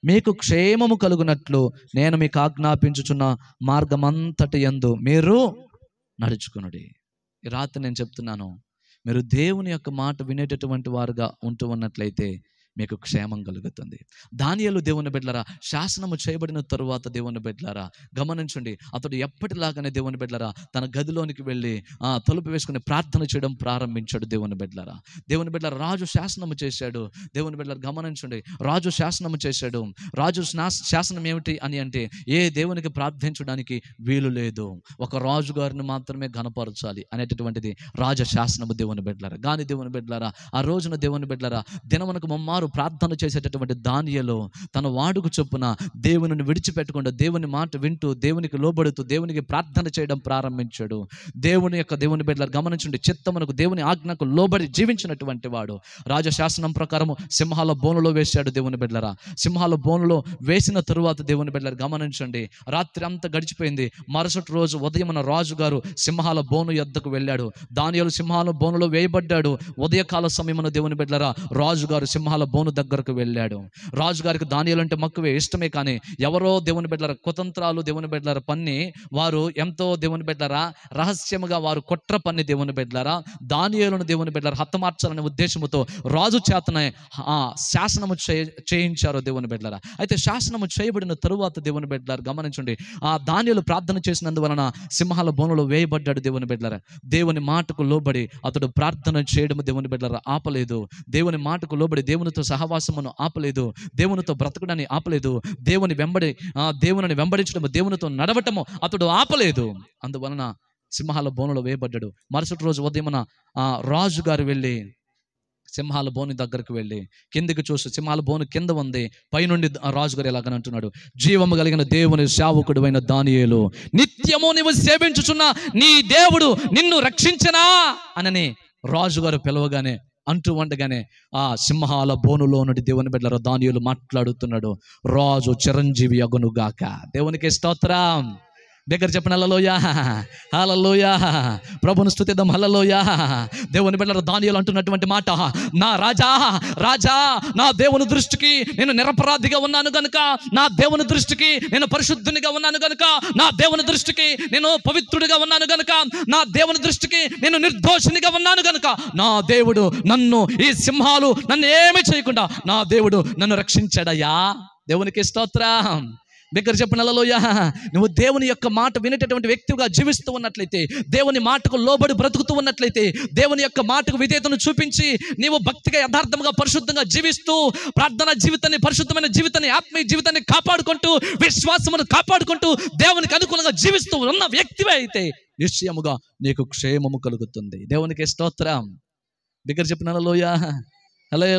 మీకు క్షేమము కలుగునట్లు నేను మీకు ఆజ్ఞాపించుచున్న మార్గమంతటి యందు మీరు నడుచుకొనుడి. ఈ రాత్రి నేను చెప్తున్నాను, మీరు దేవుని యొక్క మాట వినేటటువంటి వారుగా ఉంటూ ఉన్నట్లయితే మీకు క్షేమం కలుగుతుంది. దానియేలు దేవుని బిడ్డలారా శాసనము చేయబడిన తరువాత దేవుని బిడ్డలారా గమనించండి, అతడు ఎప్పటిలాగానే దేవుని బిడ్డలారా తన గదిలోనికి వెళ్ళి తలుపు వేసుకుని ప్రార్థన చేయడం ప్రారంభించాడు. దేవుని బిడ్డలారా, దేవుని బిడ్డలారా రాజు శాసనము చేశాడు. దేవుని బిడ్డలారా గమనించండి, రాజు శాసనము చేశాడు. రాజు శాసనం ఏమిటి అని అంటే, ఏ దేవునికి ప్రార్థించడానికి వీలు లేదు, ఒక రాజు గారిని మాత్రమే ఘనపరచాలి అనేటటువంటిది రాజ శాసనము. దేవుని బిడ్డలారా కానీ దేవుని బిడ్డలారా ఆ రోజున దేవుని బిడ్డలారా దినమునకు ముమ్మారు ప్రార్థన చేసేటటువంటి దానియేలు తన వాడుకు చొప్పున దేవునిని విడిచిపెట్టకుండా దేవుని మాట వింటూ, దేవునికి లోబడుతూ, దేవునికి ప్రార్థన చేయడం ప్రారంభించాడు. దేవుని బిడ్డలారా గమనించండి, చిత్తమునకు దేవుని ఆజ్ఞకు లోబడి జీవించినటువంటి వాడు రాజశాసనం ప్రకారము సింహాల బోనులో వేశాడు. దేవుని బిడ్డలారా సింహాల బోనులో వేసిన తరువాత దేవుని బిడ్డలారా గమనించండి, రాత్రి అంతా గడిచిపోయింది. మరుసటి రోజు ఉదయమున రాజుగారు సింహాల బోను యొద్దకు వెళ్ళాడు. దానియేలు సింహాల బోనులో వేయబడ్డాడు. ఉదయకాల సమయమున దేవుని బిడ్డలారా రాజుగారు సింహాల బోను దగ్గరకు వెళ్ళాడు. రాజుగారికి దానియేలు అంటే మక్కువే, ఇష్టమే. కానీ ఎవరో దేవుని బిడ్డలారా కుతంత్రాలు దేవుని బిడ్డలారా పన్ని వారు ఎంతో దేవుని బిడ్డలారా రహస్యముగా వారు కుట్ర పన్ని దేవుని బిడ్డలారా దానియేలును దేవుని బిడ్డలారా హతమార్చాలనే ఉద్దేశముతో రాజు చేతనే శాసనము చేయించారు దేవుని బిడ్డలారా. అయితే శాసనము చేయబడిన తరువాత దేవుని బిడ్డలారా గమనించండి, ఆ దానియేలు ప్రార్థన చేసినందువలన సింహాల బోనులో వేయబడ్డాడు. దేవుని బిడ్డలారా దేవుని మాటకు లోబడి అతడు ప్రార్థన చేయడం దేవుని బిడ్డలారా ఆపలేదు. దేవుని మాటకు లోబడి దేవునితో సహవాసమును ఆపలేదు, దేవునితో బ్రతకడాన్ని ఆపలేదు, దేవుని వెంబడించడము, దేవునితో నడవటము అతడు ఆపలేదు. అందువలన సింహాల బోనులో వేయబడ్డాడు. మరుసటి రోజు ఉదయమున రాజుగారు వెళ్ళి సింహాల బోను దగ్గరకు వెళ్ళి కిందికి చూసి సింహాల బోను కింద ఉంది, పైనుండి రాజుగారు ఎలాగని అంటున్నాడు, జీవము కలిగిన దేవుని సేవకుడు అయిన దానియేలు, నిత్యము నీవు సేవించుచున్న నీ దేవుడు నిన్ను రక్షించనా అనని రాజుగారు పిలవగానే అంటూ ఉండగానే ఆ సింహాల బోనులో నుండి దేవుని బిడ్డలారా దానియేలు మాట్లాడుతున్నాడు, రాజు చిరంజీవి అగునుగాక. దేవునికి స్తోత్రం. దగ్గర చెప్పిన హల్లెలూయా, హల్లెలూయా, ప్రభుని స్తుతిద్దాం, హల్లెలూయా. దేవుని బిడ్డలారా దానియేలు అంటున్నటువంటి మాట, నా రాజా, రాజా, నా దేవుని దృష్టికి నేను నిరపరాధిగా ఉన్నాను గనుక, నా దేవుని దృష్టికి నేను పరిశుద్ధునిగా ఉన్నాను గనుక, నా దేవుని దృష్టికి నేను పవిత్రుడిగా ఉన్నాను గనుక, నా దేవుని దృష్టికి నేను నిర్దోషినిగా ఉన్నాను గనుక, నా దేవుడు నన్ను, ఈ సింహాలు నన్ను ఏమీ చేయకుండా నా దేవుడు నన్ను రక్షించాడయ్యా. దేవునికి స్తోత్రం. దగ్గర చెప్పిన హల్లెలూయా. నువ్వు దేవుని యొక్క మాట వినేటటువంటి వ్యక్తిగా జీవిస్తూ ఉన్నట్లయితే, దేవుని మాటకు లోబడి బ్రతుకుతూ ఉన్నట్లయితే, దేవుని యొక్క మాటకు విధేయతను చూపించి నీవు భక్తిగా యథార్థంగా పరిశుద్ధంగా జీవిస్తూ ప్రార్థనా జీవితాన్ని, పరిశుద్ధమైన జీవితాన్ని, ఆత్మీయ జీవితాన్ని కాపాడుకుంటూ, విశ్వాసమును కాపాడుకుంటూ దేవునికి అనుకూలంగా జీవిస్తూ ఉన్న వ్యక్తివే అయితే నిశ్చయముగా నీకు క్షేమము కలుగుతుంది. దేవునికి స్తోత్రం. దగ్గర చెప్పిన హల్లెలూయా, హల్లెలూయా.